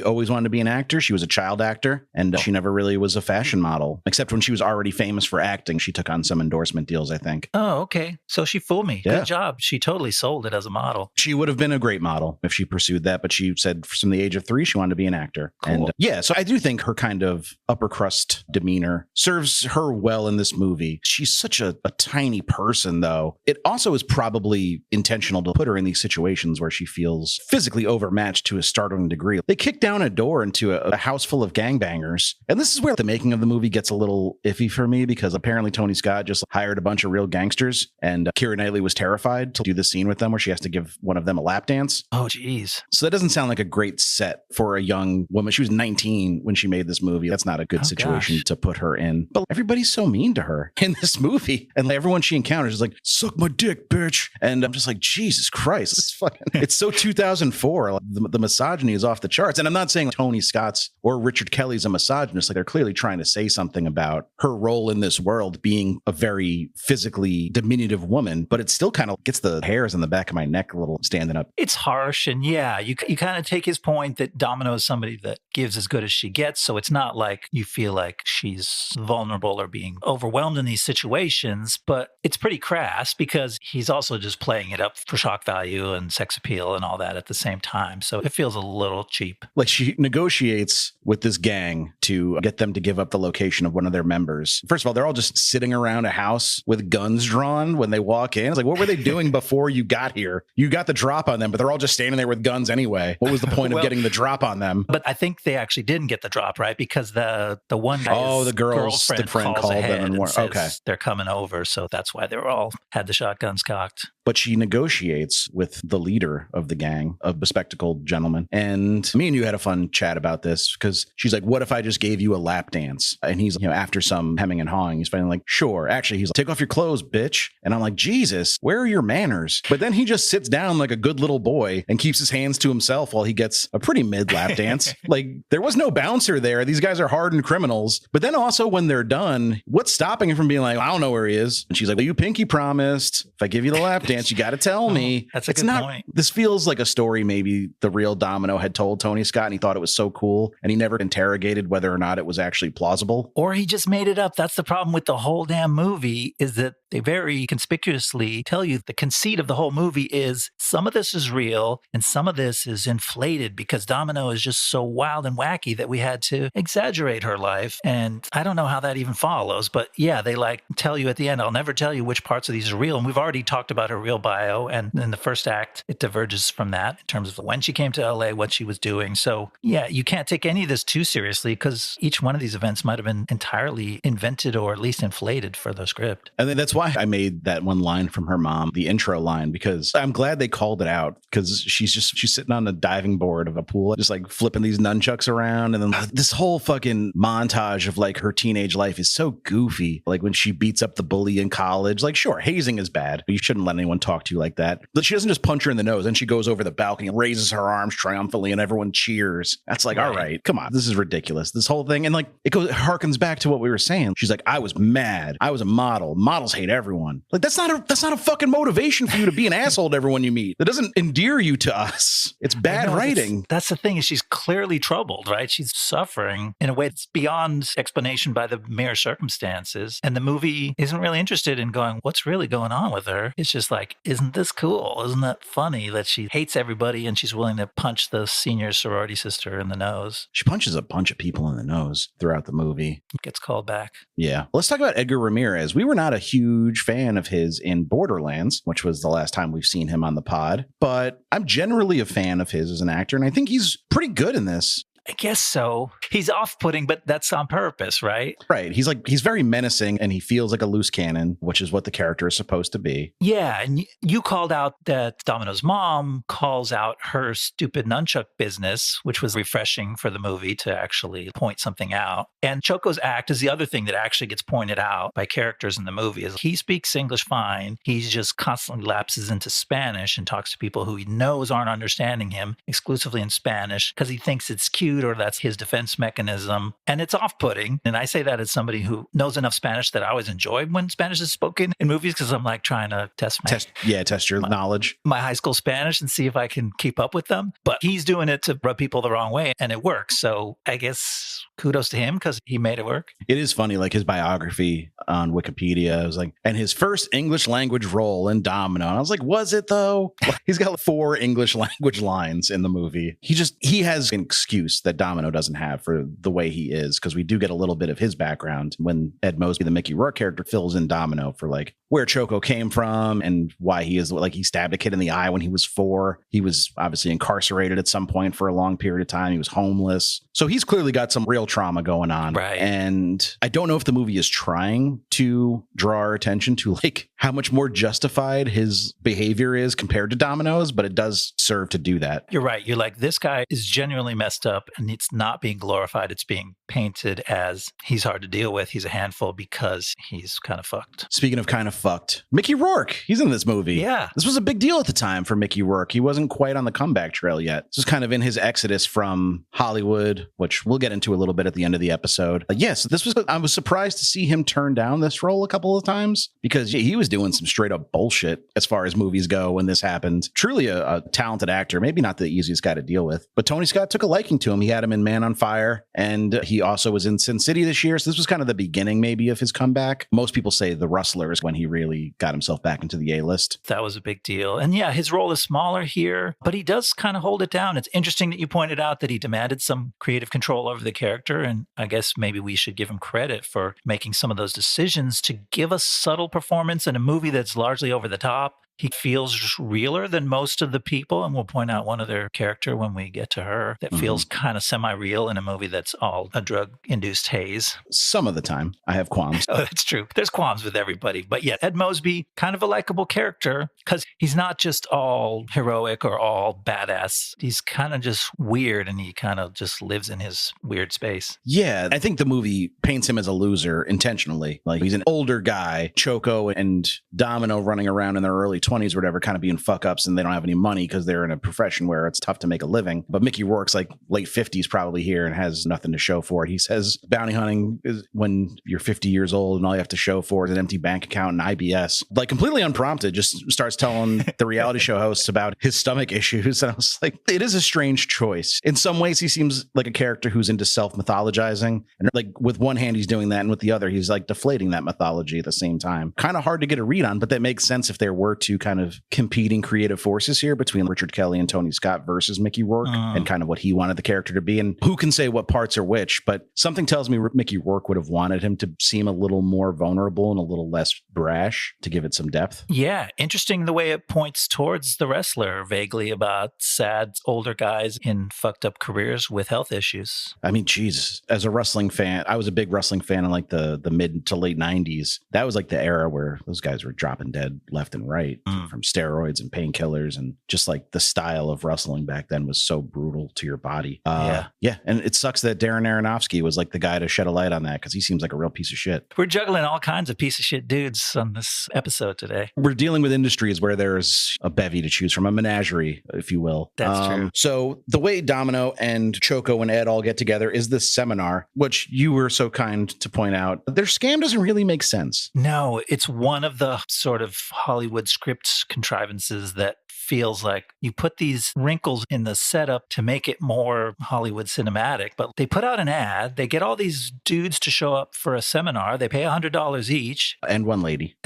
always wanted to be an actor. She was a child actor, and she never really was a fashion model, except when she was already famous for acting. She took on some endorsement deals, I think. Oh, okay. So she fooled me. Yeah. Good job. She totally sold it as a model. She would have been a great model if she pursued that, but she said from the age of 3, she wanted to be an actor. Cool. And so I do think her kind of upper crust demeanor serves her well in this movie. She's such a tiny person, though. It also is probably intentional to put her in these situations where she feels physically overmatched to a startling degree. They kick down a door into a house full of gangbangers. And this is where the making of the movie gets a little iffy for me, because apparently Tony Scott just hired a bunch of real gangsters, and Keira Knightley was terrified to do the scene with them where she has to give one of them a lap dance. Oh, geez. So that doesn't sound like a great set for a young woman. She was 19 when she made this movie. That's not a good situation to put her in. But everybody's so mean to her in this movie. And everyone she encounters is like, suck my dick, bitch. And I'm just like, Jesus Christ. This is fucking, it's so 2004. Like, the misogyny is off the charts. And I'm not saying Tony Scott's or Richard Kelly's a misogynist. Like, they're clearly trying to say something about her role in this world being a very physically diminutive woman, but it still kind of gets the hairs on the back of my neck a little standing up. It's harsh. And yeah, you kind of take his point that Domino is somebody that gives as good as she gets. So it's not like you feel like she's vulnerable or being overwhelmed in these situations, but it's pretty crass because he's also just playing it up for shock value and sex appeal and all that at the same time. So it feels a little cheap. Like, she negotiates with this gang to get them to give up the location of one of their members. First of all, they're all just sitting around a house with guns drawn when they walk in. It's like, what were they doing before you got here? You got the drop on them, but they're all just standing there with guns anyway. What was the point of getting the drop on them? But I think they actually didn't get the drop, right? Because the one guy's the girlfriend called them and says they're coming over. So that's why they were all had the shotguns cocked. But she negotiates with the leader of the gang, a bespectacled gentleman. And me and you had a fun chat about this, because she's like, what if I just gave you a lap dance? And he's, after some hemming and hawing, he's finally like, sure. Actually, he's like, take off your clothes, bitch. And I'm like, Jesus, where are your manners? But then he just sits down like a good little boy and keeps his hands to himself while he gets a pretty mid lap dance. Like, there was no bouncer there. These guys are hardened criminals. But then also, when they're done, what's stopping him from being like, I don't know where he is? And she's like, well, you pinky promised. If I give you the lap dance, you got to tell me. That's a good point. This feels like a story maybe the real Domino had told Tony Scott, and he thought it was so cool, and he never interrogated whether or not it was actually plausible. Or he just made it up. That's the problem with the whole damn movie, is that they very conspicuously tell you the conceit of the whole movie is some of this is real and some of this is inflated because Domino is just so wild and wacky that we had to exaggerate her life. And I don't know how that even follows, but yeah, they tell you at the end, I'll never tell you which parts of these are real. And we've already talked about her real bio. And in the first act, it diverges from that in terms of when she came to LA, what she was doing. So yeah, you can't take any of this too seriously because each one of these events might have been entirely invented or at least inflated for the script. And then that's why I made that one line from her mom, the intro line, because I'm glad they called it out, because she's sitting on the diving board of a pool, just like flipping these nunchucks around. And then this whole fucking montage of like her teenage life is so goofy. Like when she beats up the bully in college, like, sure, hazing is bad, but you shouldn't let anyone talk to you like that. But she doesn't just punch her in the nose. And she goes over the balcony and raises her arms triumphantly and everyone cheers. That's like, all right, come on. This is ridiculous. This whole thing. And like, it harkens back to what we were saying. She's like, I was mad. I was a model. Models hate everyone. Like, that's not a fucking motivation for you to be an asshole to everyone you meet. That doesn't endear you to us. It's bad writing. That's the thing, is she's clearly troubled, right? She's suffering in a way that's beyond explanation by the mere circumstances. And the movie isn't really interested in going, what's really going on with her? It's just like, isn't this cool? Isn't that funny that she hates everybody and she's willing to punch the senior sorority sister in the nose? She punches a bunch of people in the nose throughout the movie. Gets called back. Yeah. Let's talk about Edgar Ramirez. We were not a huge fan of his in Borderlands, which was the last time we've seen him on the pod, but I'm generally a fan of his as an actor, and I think he's pretty good in this. I guess so. He's off-putting, but that's on purpose, right? Right. He's very menacing and he feels like a loose cannon, which is what the character is supposed to be. Yeah. And you called out that Domino's mom calls out her stupid nunchuck business, which was refreshing for the movie to actually point something out. And Choco's act is the other thing that actually gets pointed out by characters in the movie. Is he speaks English fine. He just constantly lapses into Spanish and talks to people who he knows aren't understanding him exclusively in Spanish because he thinks it's cute cute or that's his defense mechanism. And it's off-putting. And I say that as somebody who knows enough Spanish that I always enjoy when Spanish is spoken in movies because I'm like trying to test your knowledge. My high school Spanish and see if I can keep up with them. But he's doing it to rub people the wrong way and it works. So I guess kudos to him because he made it work. It is funny, like his biography on Wikipedia, it was like, and his first English language role in Domino. And I was like, was it though? He's got 4 English language lines in the movie. He has an excuse that Domino doesn't have for the way he is, because we do get a little bit of his background when Ed Mosby, the Mickey Rourke character, fills in Domino for like where Choco came from and why he is, like, he stabbed a kid in the eye when he was 4. He was obviously incarcerated at some point for a long period of time. He was homeless. So he's clearly got some real trauma going on. Right. And I don't know if the movie is trying to draw our attention to like how much more justified his behavior is compared to Domino's, but it does serve to do that. You're right. You're like, this guy is genuinely messed up and it's not being glorified. It's being painted as he's hard to deal with. He's a handful because he's kind of fucked. Speaking of kind of fucked, Mickey Rourke, he's in this movie. Yeah. This was a big deal at the time for Mickey Rourke. He wasn't quite on the comeback trail yet. This was kind of in his exodus from Hollywood, which we'll get into a little bit at the end of the episode. Yes, I was surprised to see him turn down this role a couple of times because he was doing some straight up bullshit as far as movies go when this happened. Truly a talented actor, maybe not the easiest guy to deal with, but Tony Scott took a liking to him. He had him in Man on Fire, and he also was in Sin City this year. So this was kind of the beginning maybe of his comeback. Most people say The Rustler is when he really got himself back into the A-list. That was a big deal. And yeah, his role is smaller here, but he does kind of hold it down. It's interesting that you pointed out that he demanded some creative control over the character. And I guess maybe we should give him credit for making some of those decisions to give a subtle performance in a movie that's largely over the top. He feels realer than most of the people, and we'll point out one other character when we get to her that feels kind of semi-real in a movie that's all a drug-induced haze. Some of the time, I have qualms. Oh, that's true. There's qualms with everybody. But yeah, Ed Mosby, kind of a likable character because he's not just all heroic or all badass. He's kind of just weird, and he kind of just lives in his weird space. Yeah, I think the movie paints him as a loser intentionally. Like, he's an older guy, Choco and Domino running around in their early 20s or whatever, kind of being fuck ups, and they don't have any money because they're in a profession where it's tough to make a living. But Mickey Rourke's like late 50s probably here and has nothing to show for it. He says bounty hunting is when you're 50 years old and all you have to show for is an empty bank account and IBS. Like, completely unprompted, just starts telling the reality show hosts about his stomach issues. And I was like, it is a strange choice. In some ways, he seems like a character who's into self-mythologizing. And like with one hand, he's doing that. And with the other, he's like deflating that mythology at the same time. Kind of hard to get a read on, but that makes sense if there were two kind of competing creative forces here between Richard Kelly and Tony Scott versus Mickey Rourke and kind of what he wanted the character to be. And who can say what parts are which, but something tells me Mickey Rourke would have wanted him to seem a little more vulnerable and a little less brash to give it some depth. Yeah, interesting the way it points towards the wrestler vaguely about sad older guys in fucked up careers with health issues. I mean, Jesus, as a wrestling fan, I was a big wrestling fan in like the mid to late 90s. That was like the era where those guys were dropping dead left and right from steroids and painkillers, and just like the style of wrestling back then was so brutal to your body. Yeah. And it sucks that Darren Aronofsky was like the guy to shed a light on that, because he seems like a real piece of shit. We're juggling all kinds of piece of shit dudes on this episode today. We're dealing with industries where there's a bevy to choose from, a menagerie, if you will. That's true. So the way Domino and Choco and Ed all get together is this seminar, which you were so kind to point out. Their scam doesn't really make sense. No, it's one of the sort of Hollywood script contrivances that feels like you put these wrinkles in the setup to make it more Hollywood cinematic, but they put out an ad. They get all these dudes to show up for a seminar. They pay $100 each. And one lady.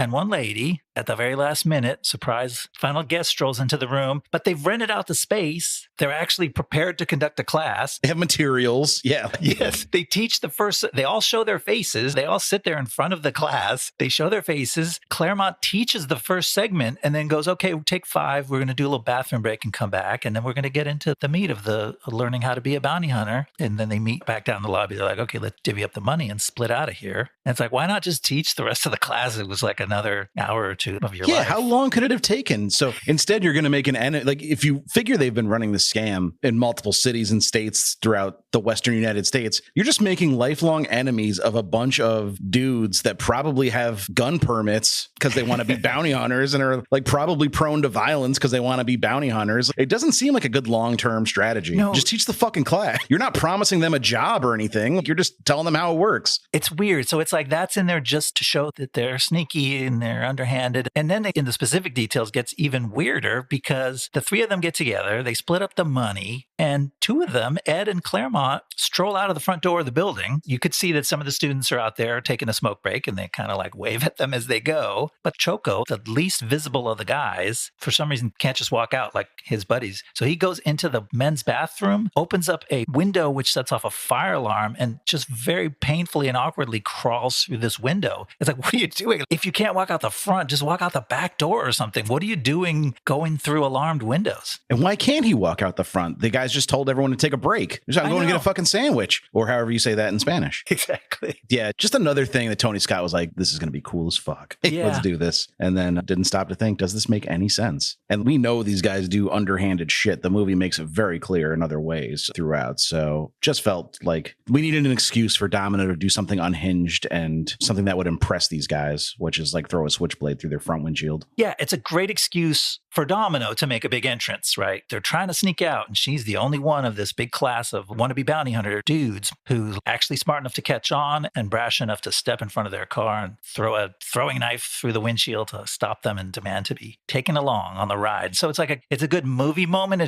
At the very last minute, surprise, final guest strolls into the room, but they've rented out the space. They're actually prepared to conduct a class. They have materials. Yeah. Yes. They teach they all show their faces. They all sit there in front of the class. They show their faces. Claremont teaches the first segment and then goes, okay, take 5. We're going to do a little bathroom break and come back. And then we're going to get into the meat of the learning how to be a bounty hunter. And then they meet back down the lobby. They're like, okay, let's divvy up the money and split out of here. And it's like, why not just teach the rest of the class? It was like another hour or two of your life. Yeah, how long could it have taken? So instead, you're going to make like, if you figure they've been running this scam in multiple cities and states throughout the Western United States, you're just making lifelong enemies of a bunch of dudes that probably have gun permits because they want to be bounty hunters and are like probably prone to violence because they want to be bounty hunters. It doesn't seem like a good long-term strategy. No. Just teach the fucking class. You're not promising them a job or anything. You're just telling them how it works. It's weird. So it's like that's in there just to show that they're sneaky and they're underhanded. And then in the specific details gets even weirder because the three of them get together, they split up the money, and two of them, Ed and Claremont, stroll out of the front door of the building. You could see that some of the students are out there taking a smoke break and they kind of like wave at them as they go. But Choco, the least visible of the guys, for some reason can't just walk out like his buddies. So he goes into the men's bathroom, opens up a window which sets off a fire alarm, and just very painfully and awkwardly crawls through this window. It's like, what are you doing? If you can't walk out the front, just walk out the back door or something. What are you doing going through alarmed windows? And why can't he walk out the front? The guys just told everyone to take a break. I'm going to get a fucking sandwich, or however you say that in Spanish. Exactly. Yeah, just another thing that Tony Scott was like, this is going to be cool as fuck. Yeah. Let's do this. And then didn't stop to think, does this make any sense? And we know these guys do underhanded shit. The movie makes it very clear in other ways throughout. So just felt like we needed an excuse for Domino to do something unhinged and something that would impress these guys, which is like throw a switchblade through their front windshield. Yeah, it's a great excuse for Domino to make a big entrance, right? They're trying to sneak out, and she's the only one of this big class of wannabe bounty hunter dudes who's actually smart enough to catch on and brash enough to step in front of their car and throw a throwing knife through the windshield to stop them and demand to be taken along on the ride. So it's like it's a good movie moment.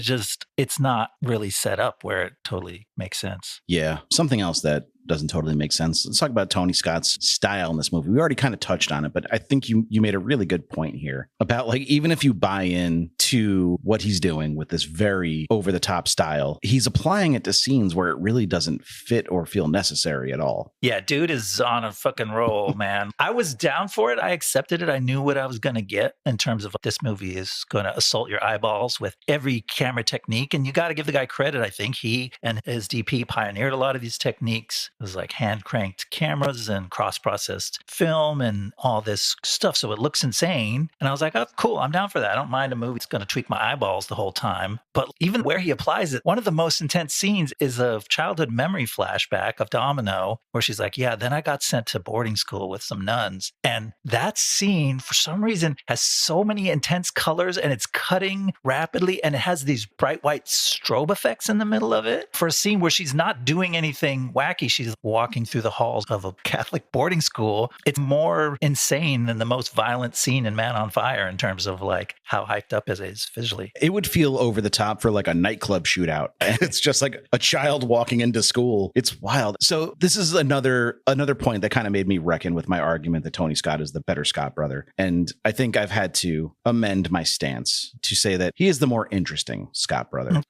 It's not really set up where it totally makes sense. Yeah. Something else that doesn't totally make sense. Let's talk about Tony Scott's style in this movie. We already kind of touched on it, but I think you made a really good point here about like, even if you buy in to what he's doing with this very over the top style, he's applying it to scenes where it really doesn't fit or feel necessary at all. Yeah, dude is on a fucking roll, man. I was down for it. I accepted it. I knew what I was going to get in terms of this movie is going to assault your eyeballs with every camera technique. And you got to give the guy credit. I think he and his DP pioneered a lot of these techniques. It was like hand-cranked cameras and cross-processed film and all this stuff. So it looks insane. And I was like, oh, cool. I'm down for that. I don't mind a movie that's going to tweak my eyeballs the whole time. But even where he applies it, one of the most intense scenes is a childhood memory flashback of Domino, where she's like, yeah, then I got sent to boarding school with some nuns. And that scene, for some reason, has so many intense colors and it's cutting rapidly. And it has these bright white strobe effects in the middle of it. For a scene where she's not doing anything wacky, she's walking through the halls of a Catholic boarding school. It's more insane than the most violent scene in Man on Fire in terms of like how hyped up it is visually. It would feel over the top for like a nightclub shootout. It's just like a child walking into school. It's wild. So this is another point that kind of made me reckon with my argument that Tony Scott is the better Scott brother. And I think I've had to amend my stance to say that he is the more interesting Scott brother.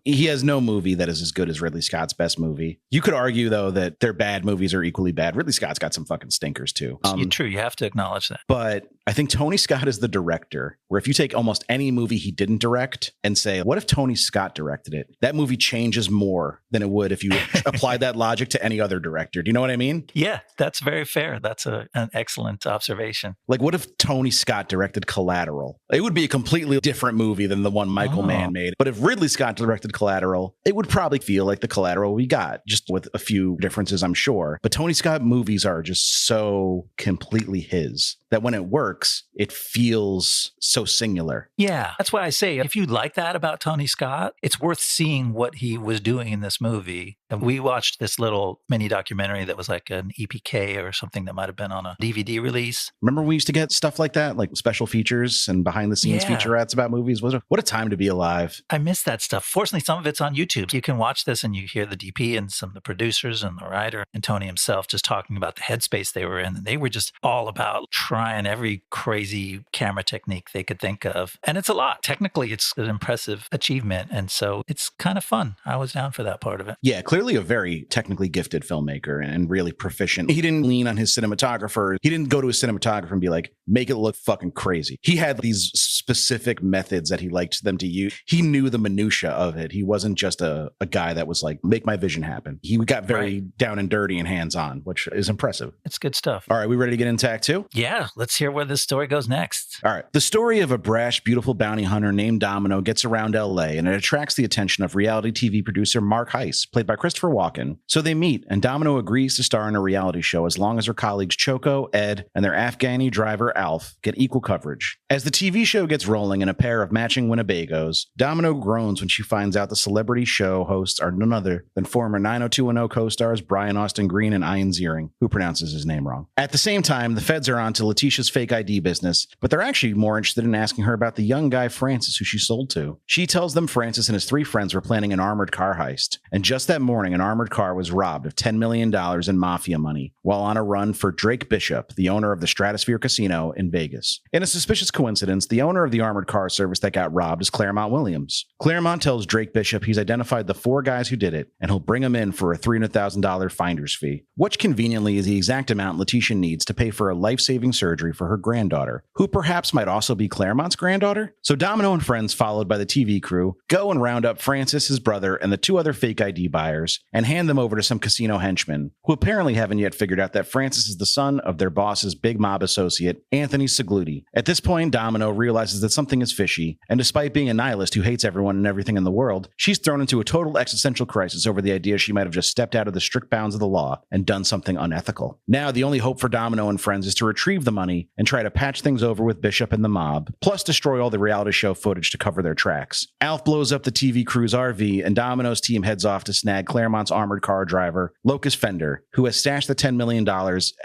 He has no movie that is as good as Ridley Scott's best movie. You could argue though that their bad movies are equally bad. Ridley Scott's got some fucking stinkers too. True. You have to acknowledge that. But I think Tony Scott is the director, where if you take almost any movie he didn't direct and say, what if Tony Scott directed it? That movie changes more than it would if you applied that logic to any other director. Do you know what I mean? Yeah, that's very fair. That's an excellent observation. Like, what if Tony Scott directed Collateral? It would be a completely different movie than the one Michael Mann made. But if Ridley Scott directed Collateral, it would probably feel like the Collateral we got, just with a few differences, I'm sure. But Tony Scott movies are just so completely his that when it works, it feels so singular. Yeah, that's why I say if you like that about Tony Scott, it's worth seeing what he was doing in this movie. And we watched this little mini documentary that was like an EPK or something that might have been on a DVD release. Remember we used to get stuff like that, like special features and behind the scenes featurettes about movies? What a time to be alive. I miss that stuff. Fortunately, some of it's on YouTube. You can watch this and you hear the DP and some of the producers and the writer and Tony himself just talking about the headspace they were in. And they were just all about trying every crazy camera technique they could think of. And it's a lot. Technically, it's an impressive achievement. And so it's kind of fun. I was down for that part of it. Yeah, clearly a very technically gifted filmmaker and really proficient. He didn't lean on his cinematographer. He didn't go to his cinematographer and be like, make it look fucking crazy. He had these specific methods that he liked them to use. He knew the minutia of it. He wasn't just a guy that was like, make my vision happen. He got very down and dirty and hands-on, which is impressive. It's good stuff. All right, we ready to get into Act 2? Yeah, let's hear where this story goes next. All right. The story of a brash, beautiful bounty hunter named Domino gets around LA, and it attracts the attention of reality TV producer Mark Heiss, played by Christopher Walken. So they meet, and Domino agrees to star in a reality show as long as her colleagues Choco, Ed, and their Afghani driver Alf get equal coverage. As the TV show gets rolling in a pair of matching Winnebagos, Domino groans when she finds out the celebrity show hosts are none other than former 90210 co-stars Brian Austin Green and Ian Ziering, who pronounces his name wrong. At the same time, the feds are on to Letitia's fake ID business, but they're actually more interested in asking her about the young guy Francis who she sold to. She tells them Francis and his 3 friends were planning an armored car heist, and just that morning an armored car was robbed of $10 million in mafia money while on a run for Drake Bishop, the owner of the Stratosphere Casino in Vegas. In a suspicious coincidence, the owner of the armored car service that got robbed is Claremont Williams. Claremont tells Drake Bishop he's identified the 4 guys who did it, and he'll bring them in for a $300,000 finder's fee, which conveniently is the exact amount Letitia needs to pay for a life-saving surgery for her granddaughter, who perhaps might also be Claremont's granddaughter. So Domino and friends, followed by the TV crew, go and round up Francis, his brother, and the 2 other fake ID buyers, and hand them over to some casino henchmen, who apparently haven't yet figured out that Francis is the son of their boss's big mob associate, Anthony Segluti. At this point, Domino realizes that something is fishy, and despite being a nihilist who hates everyone and everything in the world, she's thrown into a total existential crisis over the idea she might have just stepped out of the strict bounds of the law and done something unethical. Now, the only hope for Domino and friends is to retrieve the money and try to patch things over with Bishop and the mob, plus destroy all the reality show footage to cover their tracks. Alf blows up the TV crew's RV, and Domino's team heads off to snag Claremont's armored car driver, Locust Fender, who has stashed the $10 million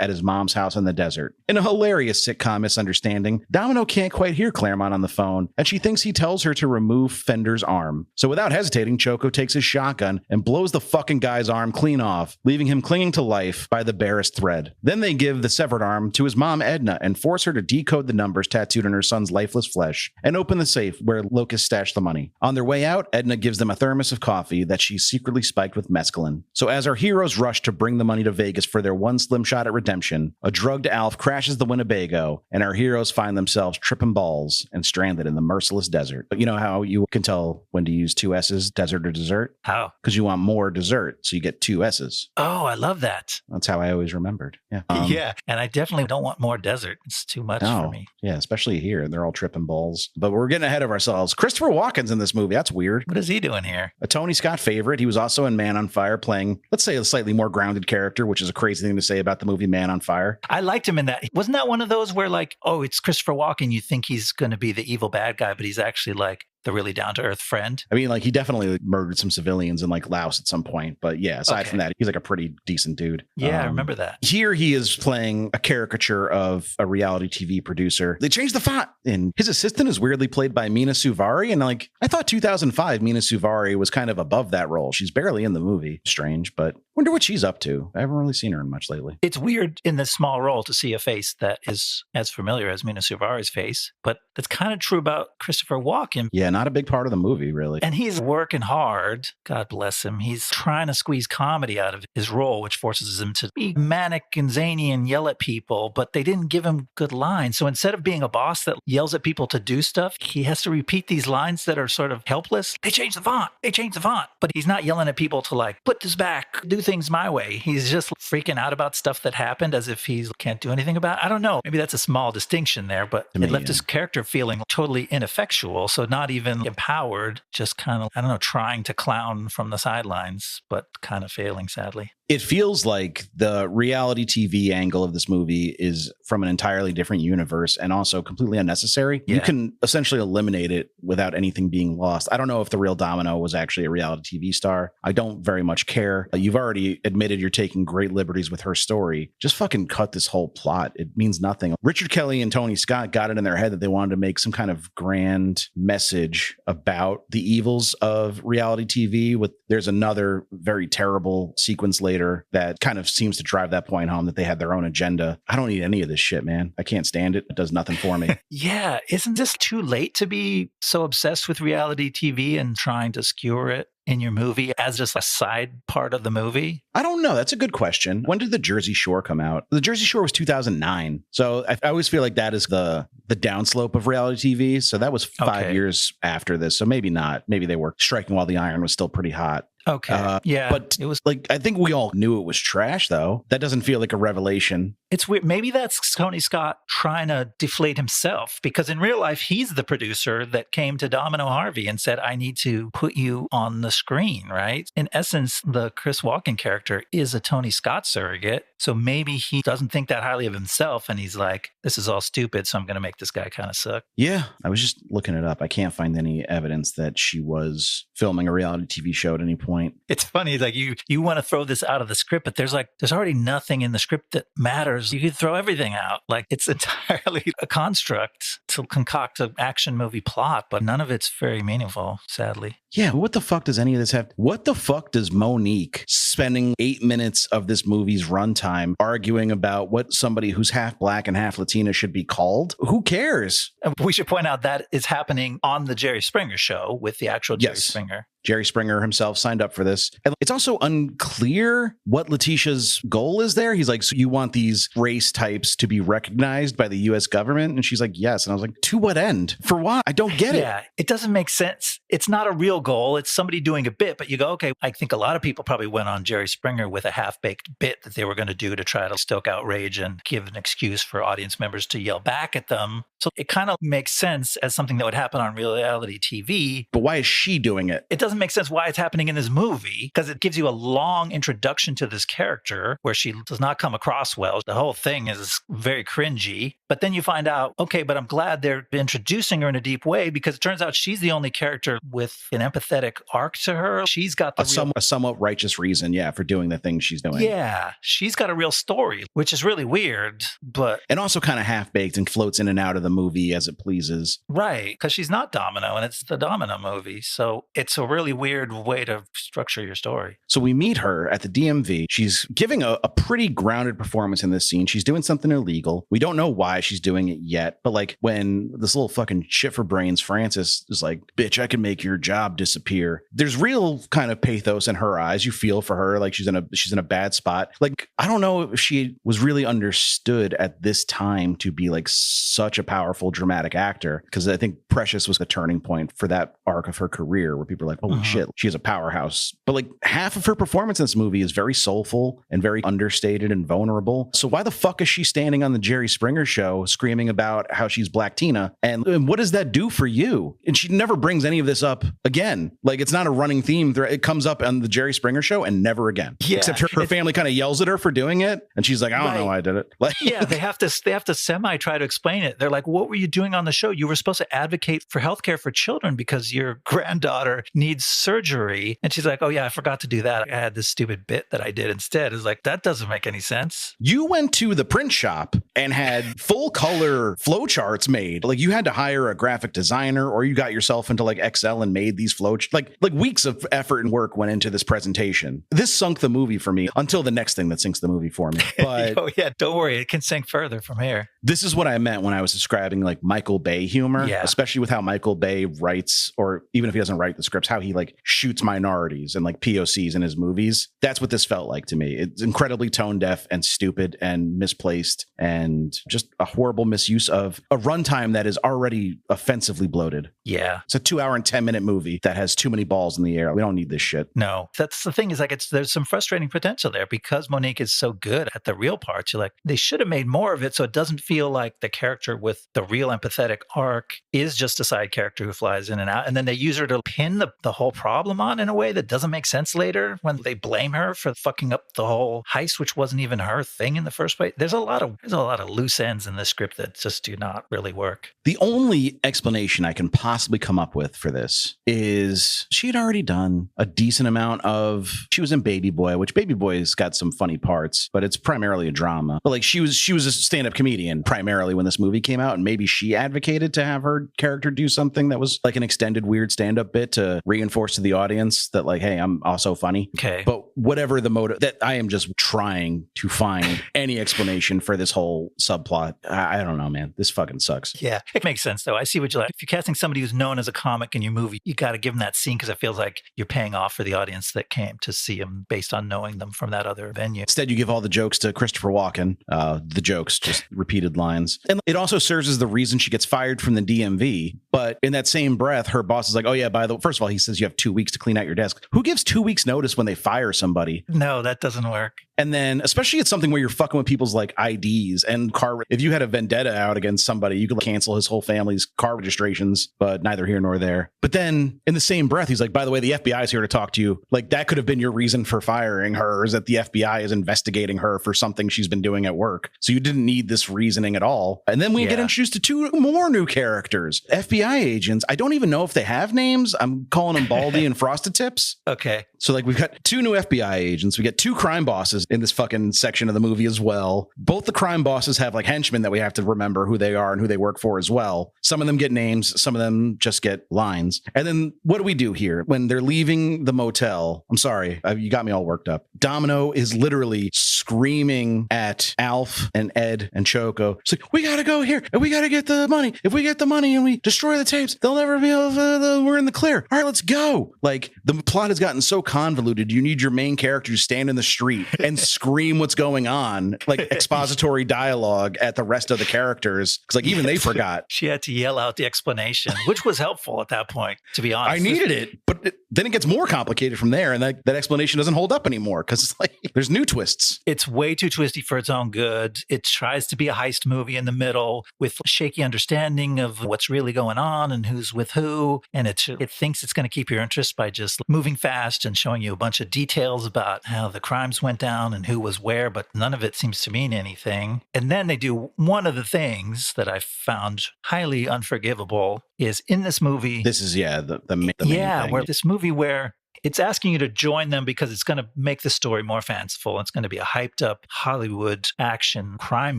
at his mom's house in the desert. In a hilarious sitcom misunderstanding, Domino can't quite hear Claremont on the phone, and she thinks he tells her to remove Fender's arm. So without hesitating, Choco takes his shotgun and blows the fucking guy's arm clean off, leaving him clinging to life by the barest thread. Then they give the severed arm to his mom, Edna, and force her to decode the numbers tattooed on her son's lifeless flesh and open the safe where Locust stashed the money. On their way out, Edna gives them a thermos of coffee that she's secretly spiked with mescaline. So as our heroes rush to bring the money to Vegas for their one slim shot at redemption, a drugged Alf crashes the Winnebago, and our heroes find themselves tripping balls and stranded in the merciless desert. But you know how you can tell when to use 2 S's, desert or dessert? How? Because you want more dessert, so you get 2 S's. Oh, I love that. That's how I always remembered. Yeah. Yeah. And I definitely don't want more desert. It's too much for me. Yeah, especially here. They're all tripping balls. But we're getting ahead of ourselves. Christopher Walken's in this movie. That's weird. What is he doing here? A Tony Scott favorite. He was also in Man on Fire playing, let's say, a slightly more grounded character, which is a crazy thing to say about the movie Man on Fire. I liked him in that. Wasn't that one of those where like, oh, it's Christopher Walken. You think he's going to be the evil bad guy, but he's actually like the really down-to-earth friend? I mean, like, he definitely murdered some civilians in like Laos at some point. But yeah, aside from that, he's like a pretty decent dude. Yeah, I remember that. Here he is playing a caricature of a reality TV producer. They changed the font, and his assistant is weirdly played by Mina Suvari. And like, I thought 2005 Mina Suvari was kind of above that role. She's barely in the movie. Strange, but wonder what she's up to. I haven't really seen her in much lately. It's weird in this small role to see a face that is as familiar as Mina Suvari's face, but that's kind of true about Christopher Walken. Yeah, not a big part of the movie, really. And he's working hard. God bless him. He's trying to squeeze comedy out of his role, which forces him to be manic and zany and yell at people, but they didn't give him good lines. So instead of being a boss that yells at people to do stuff, he has to repeat these lines that are sort of helpless. They changed the font. They changed the font. But he's not yelling at people to like, put this back, do things my way. He's just freaking out about stuff that happened as if he can't do anything about it. I don't know. Maybe that's a small distinction there, but it left his character feeling totally ineffectual. So not even empowered, just kind of, I don't know, trying to clown from the sidelines, but kind of failing, sadly. It feels like the reality TV angle of this movie is from an entirely different universe and also completely unnecessary. Yeah. You can essentially eliminate it without anything being lost. I don't know if the real Domino was actually a reality TV star. I don't very much care. You've already admitted you're taking great liberties with her story. Just fucking cut this whole plot. It means nothing. Richard Kelly and Tony Scott got it in their head that they wanted to make some kind of grand message about the evils of reality TV. There's another very terrible sequence later that kind of seems to drive that point home that they had their own agenda. I don't need any of this shit, man. I can't stand it. It does nothing for me. Yeah. Isn't this too late to be so obsessed with reality TV and trying to skewer it in your movie as just a side part of the movie? I don't know. That's a good question. When did The Jersey Shore come out? The Jersey Shore was 2009. So I always feel like that is the downslope of reality TV. So that was 5 years after this. So maybe not. Maybe they were striking while the iron was still pretty hot. Okay. Yeah. But it was like, I think we all knew it was trash, though. That doesn't feel like a revelation. It's weird. Maybe that's Tony Scott trying to deflate himself, because in real life, he's the producer that came to Domino Harvey and said, I need to put you on the screen, right? In essence, the Chris Walken character is a Tony Scott surrogate. So maybe he doesn't think that highly of himself. And he's like, this is all stupid. So I'm going to make this guy kind of suck. Yeah. I was just looking it up. I can't find any evidence that she was filming a reality TV show at any point. It's funny. Like you want to throw this out of the script, but there's already nothing in the script that matters. You could throw everything out. Like it's entirely a construct to concoct an action movie plot, but none of it's very meaningful, sadly. Yeah, what the fuck does any of this have? What the fuck does Monique spending 8 minutes of this movie's runtime arguing about what somebody who's half black and half Latina should be called? Who cares? We should point out that is happening on the Jerry Springer show with the actual Jerry Springer. Jerry Springer himself signed up for this. And it's also unclear what Letitia's goal is there. He's like, so you want these race types to be recognized by the U.S. government? And she's like, yes. And I was like, to what end? For what? I don't get it. Yeah, it doesn't make sense. It's not a real goal. It's somebody doing a bit, but you go, okay, I think a lot of people probably went on Jerry Springer with a half-baked bit that they were going to do to try to stoke outrage and give an excuse for audience members to yell back at them. So it kind of makes sense as something that would happen on reality TV. But why is she doing it? It doesn't make sense why it's happening in this movie, because it gives you a long introduction to this character where she does not come across well. The whole thing is very cringy. But then you find out, okay, but I'm glad they're introducing her in a deep way, because it turns out she's the only character with an empathetic arc to her. She's got a somewhat righteous reason, for doing the things she's doing. Yeah, she's got a real story, which is really weird, but... And also kind of half-baked and floats in and out of the movie as it pleases. Right, because she's not Domino, and it's the Domino movie. So it's a really weird way to structure your story. So we meet her at the DMV. She's giving a pretty grounded performance in this scene. She's doing something illegal. We don't know why she's doing it yet, but like when this little fucking shit for brains Francis is like, bitch, I can make your job disappear. There's real kind of pathos in her eyes. You feel for her, like she's in a bad spot. Like, I don't know if she was really understood at this time to be like such a powerful dramatic actor, because I think Precious was the turning point for that arc of her career where people are like, holy shit, she is a powerhouse. But like half of her performance in this movie is very soulful and very understated and vulnerable. So why the fuck is she standing on the Jerry Springer show screaming about how she's Black Tina? And what does that do for you? And she never brings any of this up again. Like, it's not a running theme. It comes up on the Jerry Springer show and never again. Yeah, except her family kind of yells at her for doing it. And she's like, I don't know why I did it. Like, yeah, they have to semi try to explain it. They're like, what were you doing on the show? You were supposed to advocate for healthcare for children because your granddaughter needs surgery. And she's like, oh yeah, I forgot to do that. I had this stupid bit that I did instead. It's like, that doesn't make any sense. You went to the print shop and had full color flowcharts made. Like, you had to hire a graphic designer, or you got yourself into like Excel and made these like weeks of effort and work went into this presentation. This sunk the movie for me until the next thing that sinks the movie for me. But oh yeah, don't worry, it can sink further from here. This is what I meant when I was describing like Michael Bay humor, especially with how Michael Bay writes, or even if he doesn't write the scripts, how he like shoots minorities and like POCs in his movies. That's what this felt like to me. It's incredibly tone deaf and stupid and misplaced, and just a horrible misuse of a runtime that is already offensively bloated. Yeah. It's a 2 hour and 10-minute movie that has too many balls in the air. We don't need this shit. No, that's the thing, is like, there's some frustrating potential there because Monique is so good at the real parts. You're like, they should have made more of it so it doesn't feel like the character with the real empathetic arc is just a side character who flies in and out. And then they use her to pin the whole problem on in a way that doesn't make sense later when they blame her for fucking up the whole heist, which wasn't even her thing in the first place. There's a lot of loose ends in this script that just do not really work. The only explanation I can possibly come up with for this is she had already done a decent amount of, she was in Baby Boy, which Baby Boy's got some funny parts, but it's primarily a drama. But like, she was a stand-up comedian primarily when this movie came out, and maybe she advocated to have her character do something that was like an extended weird stand-up bit to reinforce to the audience that like, hey, I'm also funny. Okay. But whatever the motive, that I am just trying to find any explanation for this whole subplot. I don't know, man. This fucking sucks. Yeah, it makes sense though. I see what you like. If you're casting somebody who's known as a comic in your movie, you got to give them that scene because it feels like you're paying off for the audience that came to see them based on knowing them from that other venue. Instead, you give all the jokes to Christopher Walken. The jokes just repeated repeated lines. And it also serves as the reason she gets fired from the DMV. But in that same breath, her boss is like, oh yeah, first of all, he says you have 2 weeks to clean out your desk. Who gives 2 weeks notice when they fire somebody? No, that doesn't work. And then, especially it's something where you're fucking with people's like IDs and car. If you had a vendetta out against somebody, you could cancel his whole family's car registrations, but neither here nor there. But then in the same breath, he's like, by the way, the FBI is here to talk to you. Like that could have been your reason for firing her, is that the FBI is investigating her for something she's been doing at work. So you didn't need this reasoning at all. And then we get introduced to 2 more new characters, FBI agents. I don't even know if they have names. I'm calling them Baldy and Frosted Tips. Okay. So like we've got 2 new FBI agents. We get 2 crime bosses in this fucking section of the movie as well. Both the crime bosses have like henchmen that we have to remember who they are and who they work for as well. Some of them get names, some of them just get lines. And then what do we do here when they're leaving the motel? I'm sorry, you got me all worked up. Domino is literally screaming at Alf and Ed and Choco. It's like, we gotta go here and we gotta get the money. If we get the money and we destroy the tapes, they'll never be able to, we're in the clear. All right, let's go. Like the plot has gotten so convoluted. You need your main character to stand in the street and scream what's going on, like expository dialogue at the rest of the characers. Because like even they forgot. She had to yell out the explanation, which was helpful at that point, to be honest. I needed it, but then it gets more complicated from there. And that explanation doesn't hold up anymore because it's like there's new twists. It's way too twisty for its own good. It tries to be a heist movie in the middle with shaky understanding of what's really going on and who's with who. And it thinks it's going to keep your interest by just moving fast and showing you a bunch of details about how the crimes went down and who was where, but none of it seems to mean anything. And then they do one of the things that I found highly unforgivable is in this movie. This is, the main thing. Where this movie where it's asking you to join them because it's going to make the story more fanciful. It's going to be a hyped up Hollywood action crime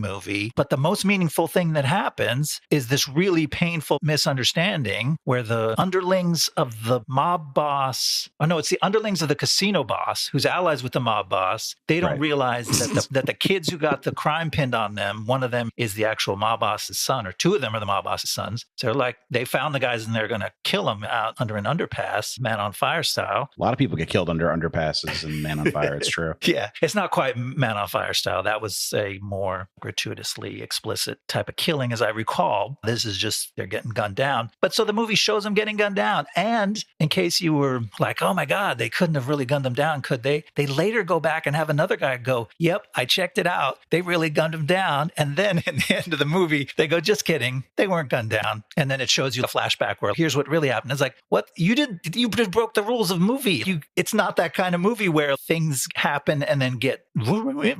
movie. But the most meaningful thing that happens is this really painful misunderstanding where the underlings of the mob boss, it's the underlings of the casino boss who's allies with the mob boss. They don't realize that the kids who got the crime pinned on them, one of them is the actual mob boss's son, or 2 of them are the mob boss's sons. So they're like, they found the guys and they're going to kill them out under an underpass, Man on Fire style. A lot of people get killed under underpasses in Man on Fire. It's true. Yeah, it's not quite Man on Fire style. That was a more gratuitously explicit type of killing, as I recall. This is just they're getting gunned down. But so the movie shows them getting gunned down. And in case you were like, oh my God, they couldn't have really gunned them down, could they? They later go back and have another guy go, yep, I checked it out. They really gunned them down. And then in the end of the movie, they go, just kidding. They weren't gunned down. And then it shows you the flashback where here's what really happened. It's like, what? You just broke the rules of movie. It's not that kind of movie where things happen and then get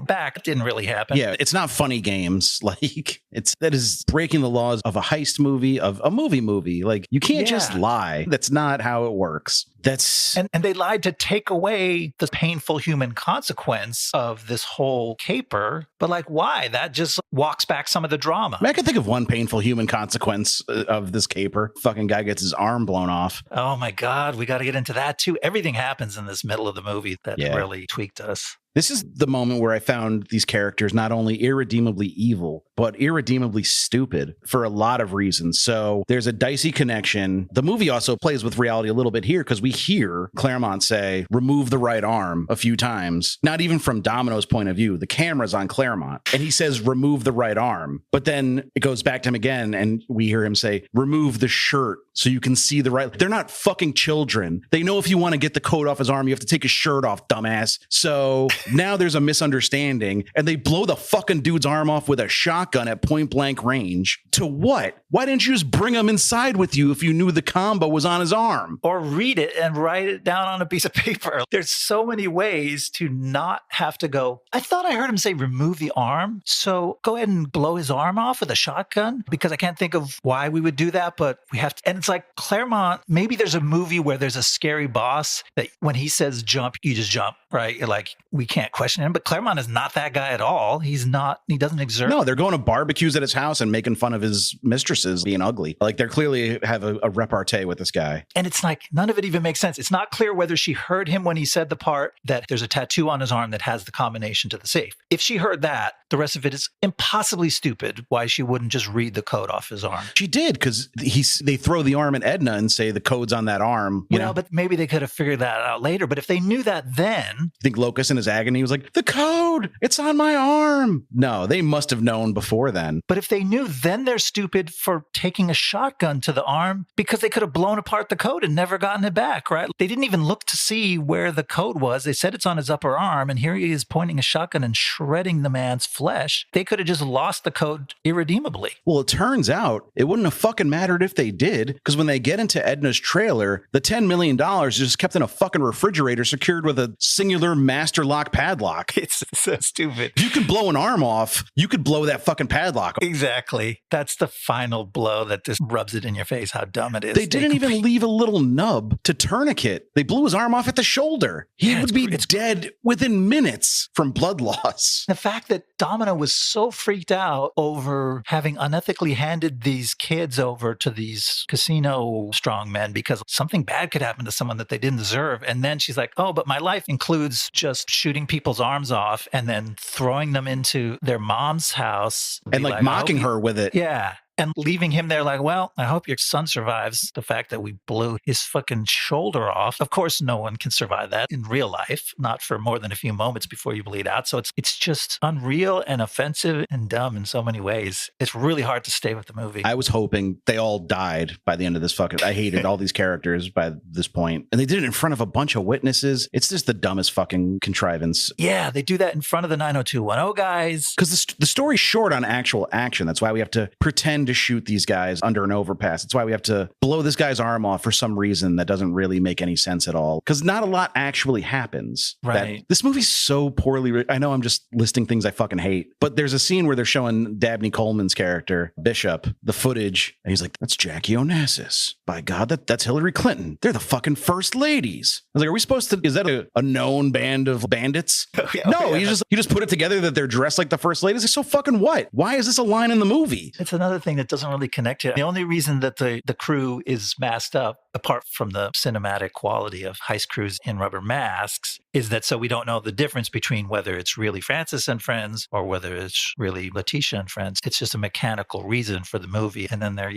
back. It didn't really happen. Yeah, it's not funny games. Like that is breaking the laws of a heist movie, of a movie. Like you can't just lie. That's not how it works. And they lied to take away the painful human consequence of this whole caper. But like, why? That just walks back some of the drama. I can think of one painful human consequence of this caper. Fucking guy gets his arm blown off. Oh my God, we got to get into that too. Everything happens in this middle of the movie that really tweaked us. This is the moment where I found these characters not only irredeemably evil, but irredeemably stupid for a lot of reasons. So there's a dicey connection. The movie also plays with reality a little bit here because we hear Claremont say, remove the right arm a few times, not even from Domino's point of view. The camera's on Claremont and he says, remove the right arm. But then it goes back to him again and we hear him say, remove the shirt so you can see the right. They're not fucking children. They know if you want to get the coat off his arm, you have to take his shirt off, dumbass. So now there's a misunderstanding and they blow the fucking dude's arm off with a shotgun at point blank range. To what? Why didn't you just bring him inside with you if you knew the combo was on his arm? Or read it and write it down on a piece of paper. There's so many ways to not have to go, I thought I heard him say remove the arm. So go ahead and blow his arm off with a shotgun because I can't think of why we would do that, but we have to. And it's like Claremont, maybe there's a movie where there's a scary boss that when he says jump, you just jump, right? You're like, we can't question him, but Claremont is not that guy at all. He doesn't exert. No, they're going to barbecues at his house and making fun of his mistresses being ugly. Like they're clearly have a repartee with this guy. And it's like, none of it even makes sense. It's not clear whether she heard him when he said the part that there's a tattoo on his arm that has the combination to the safe. If she heard that, The rest of it is impossibly stupid why she wouldn't just read the code off his arm. She did, because they throw the arm at Edna and say the code's on that arm. You know? But maybe they could have figured that out later. But if they knew that then... I think Locus in his agony was like, the code, it's on my arm. No, they must have known before then. But if they knew, then they're stupid for taking a shotgun to the arm, because they could have blown apart the code and never gotten it back, right? They didn't even look to see where the code was. They said it's on his upper arm, and here he is pointing a shotgun and shredding the man's flesh. They could have just lost the code irredeemably. Well, it turns out it wouldn't have fucking mattered if they did, because when they get into Edna's trailer, the $10 million is just kept in a fucking refrigerator secured with a singular master lock padlock. It's so stupid. If you can blow an arm off, you could blow that fucking padlock off. Exactly. That's the final blow that just rubs it in your face how dumb it is. They didn't even leave a little nub to tourniquet. They blew his arm off at the shoulder. He would be dead within minutes from blood loss. The fact that Domino was so freaked out over having unethically handed these kids over to these casino strongmen because something bad could happen to someone that they didn't deserve. And then she's like, oh, but my life includes just shooting people's arms off and then throwing them into their mom's house. And like mocking her with it. Yeah. And leaving him there like, well, I hope your son survives the fact that we blew his fucking shoulder off. Of course, no one can survive that in real life, not for more than a few moments before you bleed out. So it's just unreal and offensive and dumb in so many ways. It's really hard to stay with the movie. I was hoping they all died by the end of this fucking... I hated all these characters by this point. And they did it in front of a bunch of witnesses. It's just the dumbest fucking contrivance. Yeah, they do that in front of the 90210 guys. Because the story's short on actual action. That's why we have to pretend to shoot these guys under an overpass. It's why we have to blow this guy's arm off for some reason that doesn't really make any sense at all. Because not a lot actually happens. Right. This movie's so poorly... I know I'm just listing things I fucking hate, but there's a scene where they're showing Dabney Coleman's character, Bishop, the footage, and he's like, that's Jackie Onassis. By God, that's Hillary Clinton. They're the fucking first ladies. I was like, are we supposed to... Is that a known band of bandits? No, you just put it together that they're dressed like the first ladies. Like, so fucking what? Why is this a line in the movie? It's another thing that doesn't really connect to it. The only reason that the crew is masked up, apart from the cinematic quality of heist crews in rubber masks, is that so we don't know the difference between whether it's really Francis and friends or whether it's really Letitia and friends. It's just a mechanical reason for the movie. And then they're,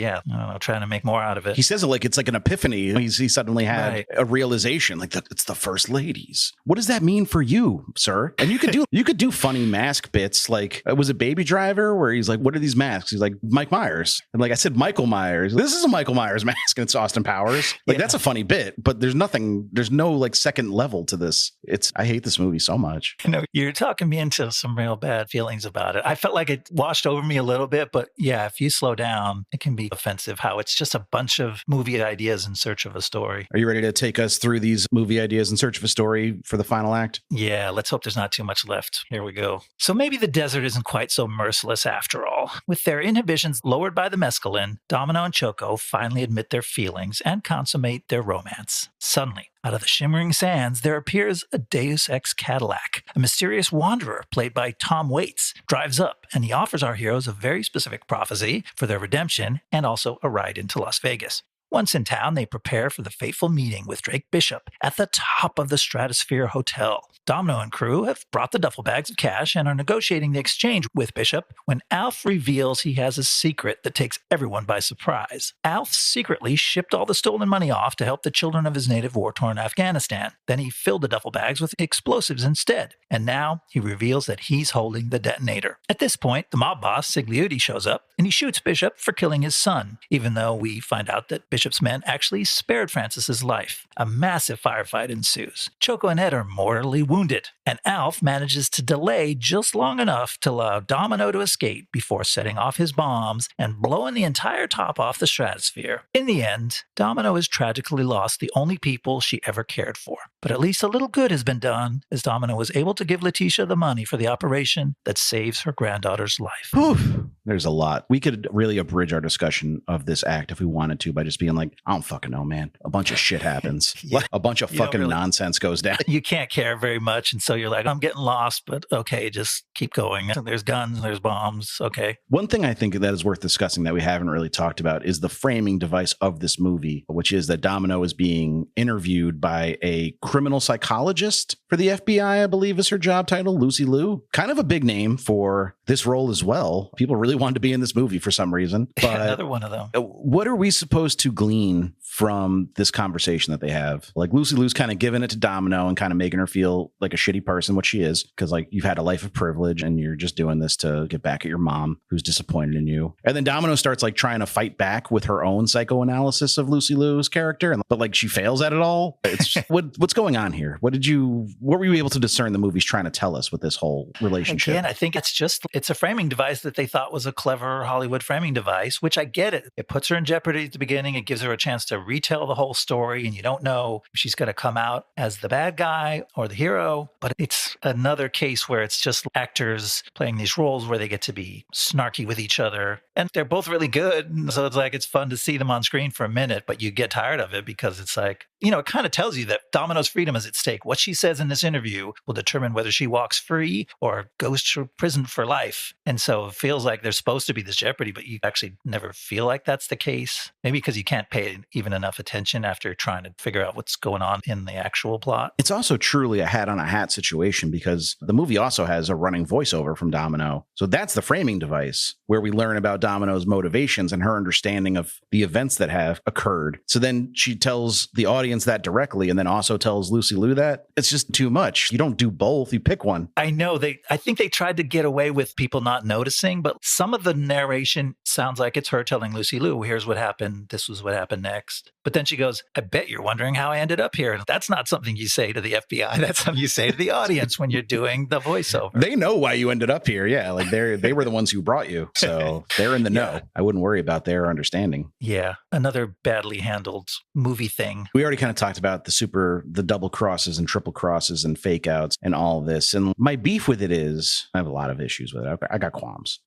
trying to make more out of it. He says it like it's like an epiphany. He suddenly had a realization, like it's the first ladies. What does that mean for you, sir? And you could do funny mask bits. Like, was it Baby Driver where he's like, what are these masks? He's like, Mike Myers. And like I said, Michael Myers. This is a Michael Myers mask and it's Austin Powers. Like that's a funny bit, but there's no like second level to this. I hate this movie so much. You're talking me into some real bad feelings about it. I felt like it washed over me a little bit, but yeah, if you slow down, it can be offensive how it's just a bunch of movie ideas in search of a story. Are you ready to take us through these movie ideas in search of a story for the final act? Yeah, let's hope there's not too much left. Here we go. So maybe the desert isn't quite so merciless after all. With their inhibitions lowered by the mescaline, Domino and Choco finally admit their feelings and consummate their romance. Suddenly, out of the shimmering sands, there appears a Deus Ex Cadillac. A mysterious wanderer, played by Tom Waits, drives up, and he offers our heroes a very specific prophecy for their redemption and also a ride into Las Vegas. Once in town, they prepare for the fateful meeting with Drake Bishop at the top of the Stratosphere Hotel. Domino and crew have brought the duffel bags of cash and are negotiating the exchange with Bishop when Alf reveals he has a secret that takes everyone by surprise. Alf secretly shipped all the stolen money off to help the children of his native war-torn Afghanistan. Then he filled the duffel bags with explosives instead. And now he reveals that he's holding the detonator. At this point, the mob boss, Sigliuti, shows up and he shoots Bishop for killing his son, even though we find out that Bishop's men actually spared Francis's life. A massive firefight ensues. Choco and Ed are mortally wounded, and Alf manages to delay just long enough to allow Domino to escape before setting off his bombs and blowing the entire top off the stratosphere. In the end, Domino has tragically lost the only people she ever cared for. But at least a little good has been done, as Domino was able to give Letitia the money for the operation that saves her granddaughter's life. Whew. There's a lot. We could really abridge our discussion of this act if we wanted to by just being like, I don't fucking know, man. A bunch of shit happens. A bunch of fucking nonsense goes down. You can't care very much. And so you're like, I'm getting lost, but okay, just keep going. There's guns, there's bombs. Okay. One thing I think that is worth discussing that we haven't really talked about is the framing device of this movie, which is that Domino is being interviewed by a criminal psychologist for the FBI, I believe is her job title, Lucy Liu. Kind of a big name for this role as well. People really wanted to be in this movie for some reason. But another one of them. What are we supposed to glean from this conversation that they have? Like, Lucy Liu's kind of giving it to Domino and kind of making her feel like a shitty person, what she is, because like you've had a life of privilege and you're just doing this to get back at your mom who's disappointed in you. And then Domino starts like trying to fight back with her own psychoanalysis of Lucy Liu's character, but like she fails at it all. It's what's going on here? What were you able to discern the movie's trying to tell us with this whole relationship? Again, I think it's a framing device that they thought was a clever Hollywood framing device, which I get it. It puts her in jeopardy at the beginning. It gives her a chance to retell the whole story, and you don't know if she's going to come out as the bad guy or the hero. But it's another case where it's just actors playing these roles where they get to be snarky with each other, and they're both really good. So it's fun to see them on screen for a minute, but you get tired of it because it's like, it kind of tells you that Domino's freedom is at stake. What she says in this interview will determine whether she walks free or goes to prison for life. And so it feels like there's supposed to be this jeopardy, but you actually never feel like that's the case. Maybe because you can't pay even enough attention after trying to figure out what's going on in the actual plot. It's also truly a hat on a hat situation because the movie also has a running voiceover from Domino. So that's the framing device where we learn about Domino's motivations and her understanding of the events that have occurred. So then she tells the audience that directly and then also tells Lucy Liu that. It's just too much. You don't do both. You pick one. I know. I think they tried to get away with people not noticing, but some of the narration sounds like it's her telling Lucy Liu, here's what happened. This was what happened next. But then she goes, I bet you're wondering how I ended up here. That's not something you say to the FBI. That's something you say to the audience when you're doing the voiceover. They know why you ended up here. Yeah. Like they were the ones who brought you. So they're in the know. I wouldn't worry about their understanding. Yeah. Another badly handled movie thing. We already kind of talked about the double crosses and triple crosses and fake outs and all of this. And my beef with it is I have a lot of issues with it. I got qualms.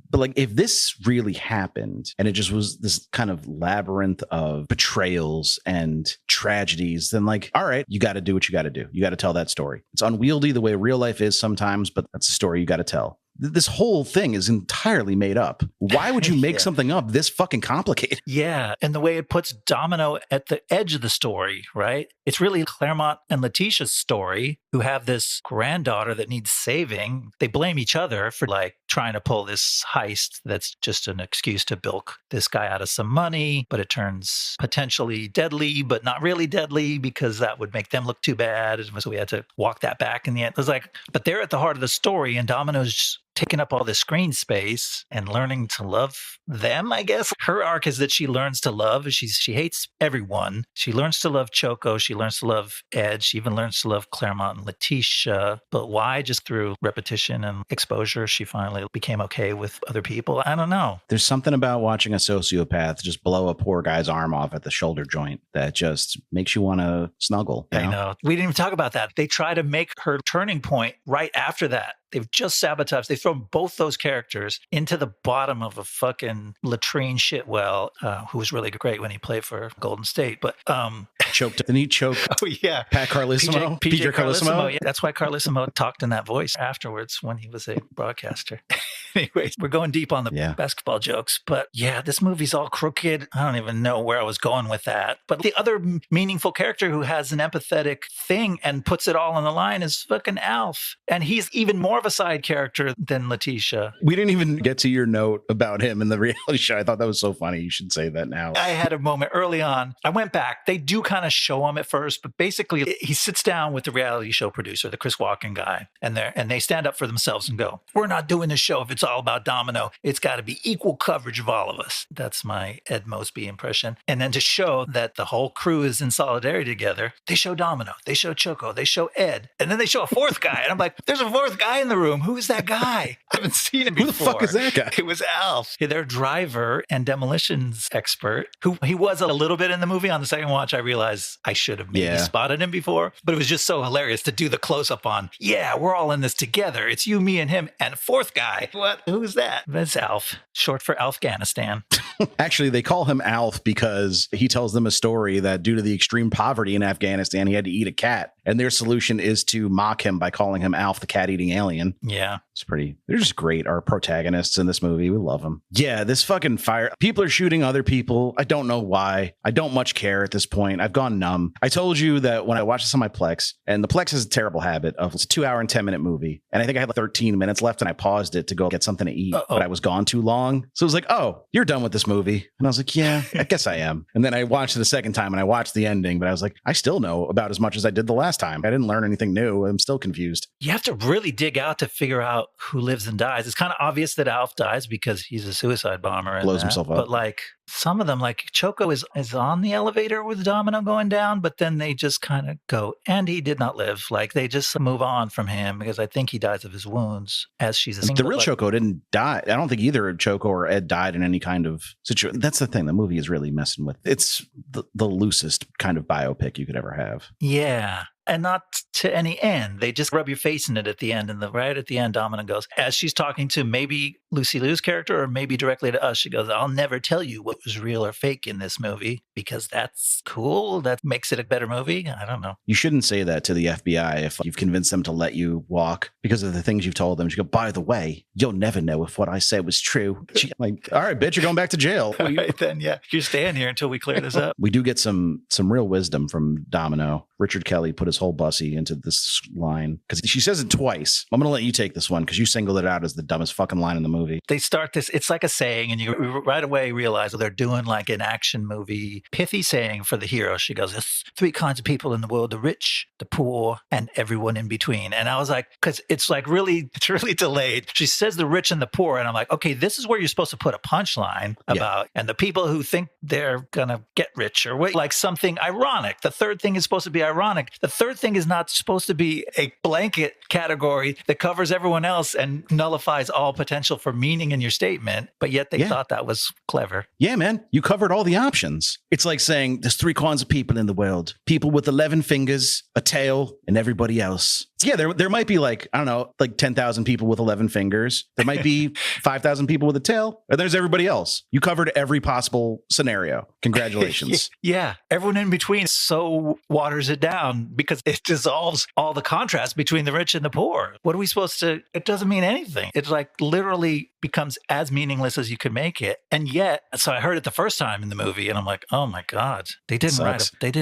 But like, if this really happened and it just was this kind of labyrinth of betrayals and tragedies, then like, all right, you got to do what you got to do. You got to tell that story. It's unwieldy the way real life is sometimes, but that's a story you got to tell. This whole thing is entirely made up. Why would you make something up this fucking complicated? Yeah. And the way it puts Domino at the edge of the story, right? It's really Claremont and Letitia's story, who have this granddaughter that needs saving. They blame each other for like trying to pull this heist that's just an excuse to bilk this guy out of some money, but it turns potentially deadly, but not really deadly because that would make them look too bad. So we had to walk that back in the end. It was like, but they're at the heart of the story, and Domino's taking up all the screen space and learning to love them, I guess. Her arc is that she learns to love. She hates everyone. She learns to love Choco. She learns to love Ed. She even learns to love Claremont and Letitia. But why? Just through repetition and exposure, she finally became okay with other people. I don't know. There's something about watching a sociopath just blow a poor guy's arm off at the shoulder joint that just makes you want to snuggle. I know. We didn't even talk about that. They try to make her turning point right after that. They've just sabotaged. They've thrown both those characters into the bottom of a fucking latrine shitwell, who was really great when he played for Golden State. But choked. Didn't he choke? Oh, yeah. Pat Carlissimo? PJ Carlissimo. Yeah, that's why Carlissimo talked in that voice afterwards when he was a broadcaster. Anyways, we're going deep on the basketball jokes. But yeah, this movie's all crooked. I don't even know where I was going with that. But the other meaningful character who has an empathetic thing and puts it all on the line is fucking Alf. And he's even more of a side character than Letitia. We didn't even get to your note about him in the reality show. I thought that was so funny. You should say that now. I had a moment early on. I went back. They do kind of show him at first, but basically he sits down with the reality show producer, the Chris Walken guy, and they stand up for themselves and go, we're not doing this show if it's all about Domino. It's got to be equal coverage of all of us. That's my Ed Mosby impression. And then to show that the whole crew is in solidarity together, they show Domino, they show Choco, they show Ed, and then they show a fourth guy. And I'm like, there's a fourth guy in the room. Who is that guy? I haven't seen him before. Who the fuck is that guy? It was Alf, their driver and demolitions expert, who he was a little bit in the movie. On the second watch, I realized I should have maybe spotted him before, but it was just so hilarious to do the close-up on, we're all in this together. It's you, me, and him, and a fourth guy. What? Who's that? That's Alf, short for Afghanistan. Actually, they call him Alf because he tells them a story that due to the extreme poverty in Afghanistan, he had to eat a cat. And their solution is to mock him by calling him Alf the cat-eating alien. Yeah. They're just great. Our protagonists in this movie. We love them. Yeah, this fucking fire. People are shooting other people. I don't know why. I don't much care at this point. I've gone numb. I told you that when I watched this on my Plex, and the Plex has a terrible habit of it's a 2 hour and 10 minute movie. And I think I had like 13 minutes left and I paused it to go get something to eat, but I was gone too long. So it was like, oh, you're done with this movie. And I was like, yeah, I guess I am. And then I watched it a second time and I watched the ending, but I was like, I still know about as much as I did the last time. I didn't learn anything new. I'm still confused. You have to really dig out to figure out who lives and dies. It's kind of obvious that Alf dies because he's a suicide bomber. Blows himself up. But like some of them, like Choco is on the elevator with Domino going down, but then they just kind of go, and he did not live. Like they just move on from him because I think he dies of his wounds as she's a single. The real Choco didn't die. I don't think either Choco or Ed died in any kind of situation. That's the thing. The movie is really messing with. It's the loosest kind of biopic you could ever have. Yeah. And not to any end. They just rub your face in it at the end. And right at the end, Domino goes, as she's talking to maybe Lucy Liu's character or maybe directly to us, she goes, I'll never tell you what was real or fake in this movie because that's cool. That makes it a better movie. I don't know. You shouldn't say that to the FBI if you've convinced them to let you walk because of the things you've told them. She go, by the way, you'll never know if what I said was true. She, like, all right, bitch, you're going back to jail. All right, then, yeah. You're staying here until we clear this up. We do get some real wisdom from Domino. Richard Kelly put his whole bussy into this line because she says it twice. I'm going to let you take this one because you singled it out as the dumbest fucking line in the movie. They start this, it's like a saying, and you right away realize that they're doing like an action movie pithy saying for the hero. She goes, there's 3 kinds of people in the world, the rich, the poor, and everyone in between. And I was like, because it's really delayed. She says the rich and the poor, and I'm like, okay, this is where you're supposed to put a punchline about, and the people who think they're going to get rich or wait, like something ironic. The third thing is supposed to be ironic. The third thing is not supposed to be a blanket category that covers everyone else and nullifies all potential for meaning in your statement, but yet they thought that was clever. Yeah, man, you covered all the options. It's like saying there's 3 kinds of people in the world. People with 11 fingers, a tail, and everybody else. Yeah, there might be like, I don't know, like 10,000 people with 11 fingers. There might be 5,000 people with a tail, and there's everybody else. You covered every possible scenario. Congratulations. Yeah, everyone in between so waters it down because it dissolves all the contrast between the rich and the poor. What are we supposed to, it doesn't mean anything. It's like literally becomes as meaningless as you could make it. And yet, so I heard it the first time in the movie and I'm like, oh my God, they didn't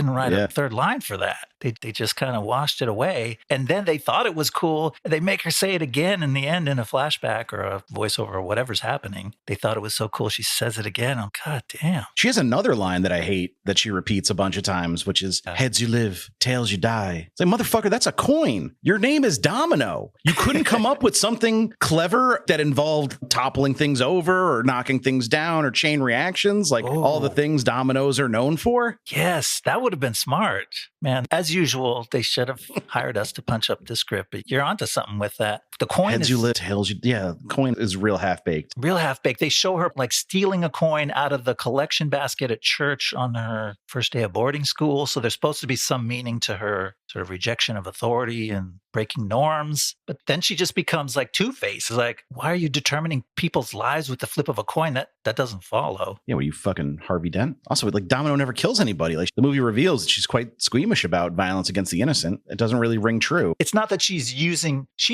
write a third line for that. They just kind of washed it away. And then they thought it was cool. They make her say it again in the end in a flashback or a voiceover or whatever's happening. They thought it was so cool. She says it again. Oh, God damn. She has another line that I hate that she repeats a bunch of times, which is heads you live, tails you die. It's like, motherfucker, that's a coin. Your name is Domino. You couldn't come up with something clever that involved toppling things over or knocking things down or chain reactions, like all the things dominoes are known for? Yes, that would have been smart. Man, as usual, they should have hired us to punch up this script, but you're onto something with that. The coin heads you live, tails you... Yeah, coin is real half-baked. Real half-baked. They show her like stealing a coin out of the collection basket at church on her first day of boarding school. So there's supposed to be some meaning to her sort of rejection of authority and breaking norms. But then she just becomes like Two-Face. It's like, why are you determining people's lives with the flip of a coin? That doesn't follow. Yeah, what are you, fucking Harvey Dent? Also, like, Domino never kills anybody. Like, the movie reveals that she's quite squeamish about violence against the innocent. It doesn't really ring true. It's not that she's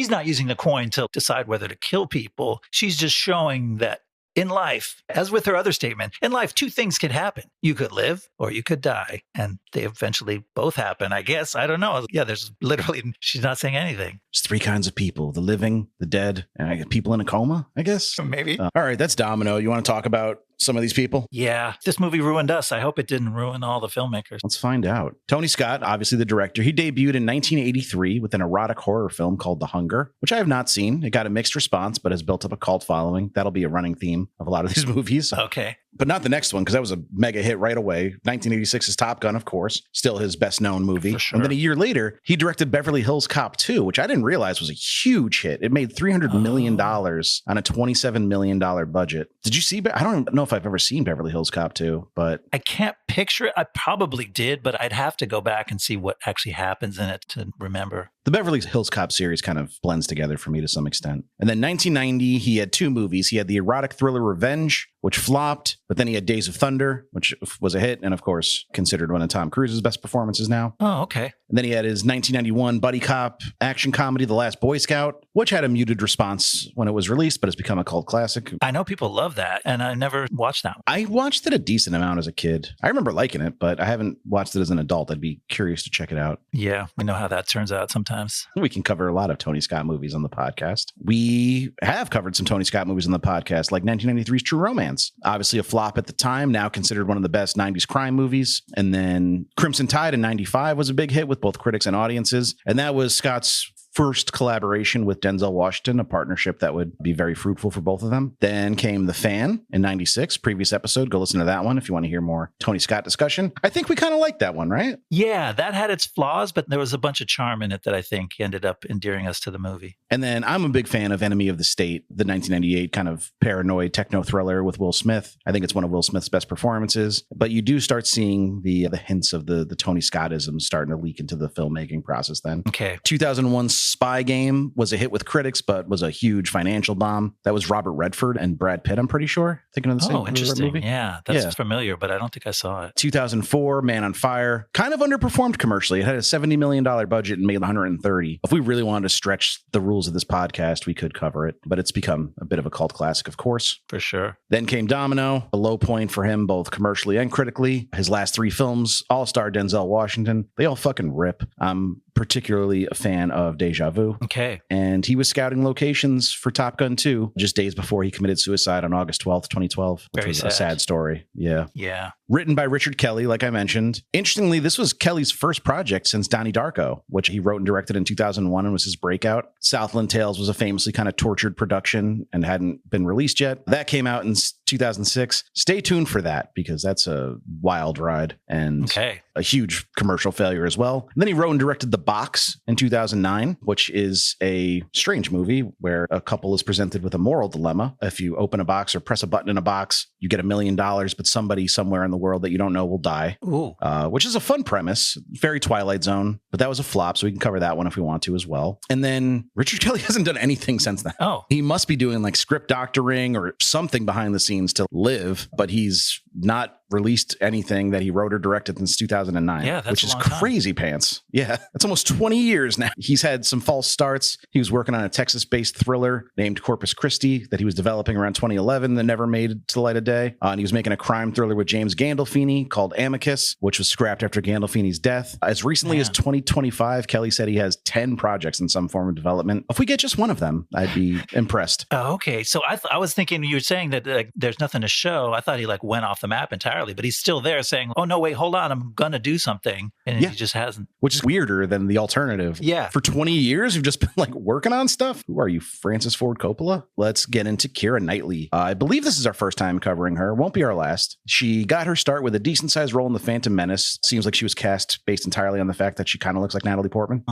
not using the coin to decide whether to kill people. She's just showing that in life, as with her other statement, in life, 2 things could happen. You could live or you could die. And they eventually both happen, I guess. I don't know. Yeah, there's literally, she's not saying anything. There's 3 kinds of people, the living, the dead, and people in a coma, I guess. Maybe. All right, that's Domino. You want to talk about some of these people? Yeah, this movie ruined us. I hope it didn't ruin all the filmmakers. Let's find out. Tony Scott, obviously the director, he debuted in 1983 with an erotic horror film called The Hunger, which I have not seen. It got a mixed response, but has built up a cult following. That'll be a running theme of a lot of these movies. Okay. But not the next one, because that was a mega hit right away. 1986's Top Gun, of course, still his best known movie. For sure. And then a year later, he directed Beverly Hills Cop 2, which I didn't realize was a huge hit. It made $300 million on a $27 million budget. Did you see? I don't know if I've ever seen Beverly Hills Cop 2, but I can't picture it. I probably did, but I'd have to go back and see what actually happens in it to remember. The Beverly Hills Cop series kind of blends together for me to some extent. And then 1990, he had 2 movies. He had the erotic thriller Revenge, which flopped, but then he had Days of Thunder, which was a hit, and of course, considered one of Tom Cruise's best performances now. Oh, okay. And then he had his 1991 buddy cop action comedy, The Last Boy Scout, which had a muted response when it was released, but has become a cult classic. I know people love that, and I never watched that one. I watched it a decent amount as a kid. I remember liking it, but I haven't watched it as an adult. I'd be curious to check it out. Yeah, we know how that turns out sometimes. We can cover a lot of Tony Scott movies on the podcast. We have covered some Tony Scott movies on the podcast, like 1993's True Romance. Obviously a flop at the time, now considered one of the best 90s crime movies. And then Crimson Tide in 95 was a big hit with both critics and audiences. And that was Scott's first collaboration with Denzel Washington, a partnership that would be very fruitful for both of them. Then came The Fan in 96, previous episode. Go listen to that one if you want to hear more Tony Scott discussion. I think we kind of liked that one, right? Yeah, that had its flaws, but there was a bunch of charm in it that I think ended up endearing us to the movie. And then I'm a big fan of Enemy of the State, the 1998 kind of paranoid techno thriller with Will Smith. I think it's one of Will Smith's best performances, but you do start seeing the hints of the Tony Scottisms starting to leak into the filmmaking process then. Okay. 2001 Spy Game was a hit with critics, but was a huge financial bomb. That was Robert Redford and Brad Pitt, I'm pretty sure. Thinking of the same interesting. movie? Yeah, that's familiar, but I don't think I saw it. 2004, Man on Fire. Kind of underperformed commercially. It had a $70 million budget and made 130. If we really wanted to stretch the rules of this podcast, we could cover it, but it's become a bit of a cult classic, of course. For sure. Then came Domino, a low point for him, both commercially and critically. His last 3 films, all-star Denzel Washington. They all fucking rip. I'm particularly a fan of Deja Vu. Okay. And he was scouting locations for Top Gun 2 just days before he committed suicide on August 12th, 2012, which was a sad story. Yeah. Yeah. Written by Richard Kelly, like I mentioned. Interestingly, this was Kelly's first project since Donnie Darko, which he wrote and directed in 2001 and was his breakout. Southland Tales was a famously kind of tortured production and hadn't been released yet. That came out in 2006. Stay tuned for that because that's a wild ride and a huge commercial failure as well. And then he wrote and directed The Box in 2009, which is a strange movie where a couple is presented with a moral dilemma. If you open a box or press a button in a box, you get $1 million, but somebody somewhere in the world that you don't know will die. Which is a fun premise, very Twilight Zone, but that was a flop, so we can cover that one if we want to as well. And then Richard Kelly hasn't done anything since then. He must be doing like script doctoring or something behind the scenes to live, but he's not released anything that he wrote or directed since 2009. Yeah, that's which is a long time. crazy pants. Yeah, that's almost 20 years now. He's had some false starts. He was working on a Texas-based thriller named Corpus Christi that he was developing around 2011 that never made it to the light of day. And he was making a crime thriller with James Gandolfini called Amicus, which was scrapped after Gandolfini's death. As recently as 2025, Kelly said he has 10 projects in some form of development. If we get just one of them, I'd be impressed. Okay, so I was thinking you were saying that there's nothing to show. I thought he went off the map entirely, but he's still there saying, oh, no, wait, hold on, I'm going to do something. And he just hasn't. Which is weirder than the alternative. Yeah. For 20 years, you've just been working on stuff. Who are you, Francis Ford Coppola? Let's get into Keira Knightley. I believe this is our first time covering her. Won't be our last. She got her start with a decent sized role in The Phantom Menace. Seems like she was cast based entirely on the fact that she kind of looks like Natalie Portman.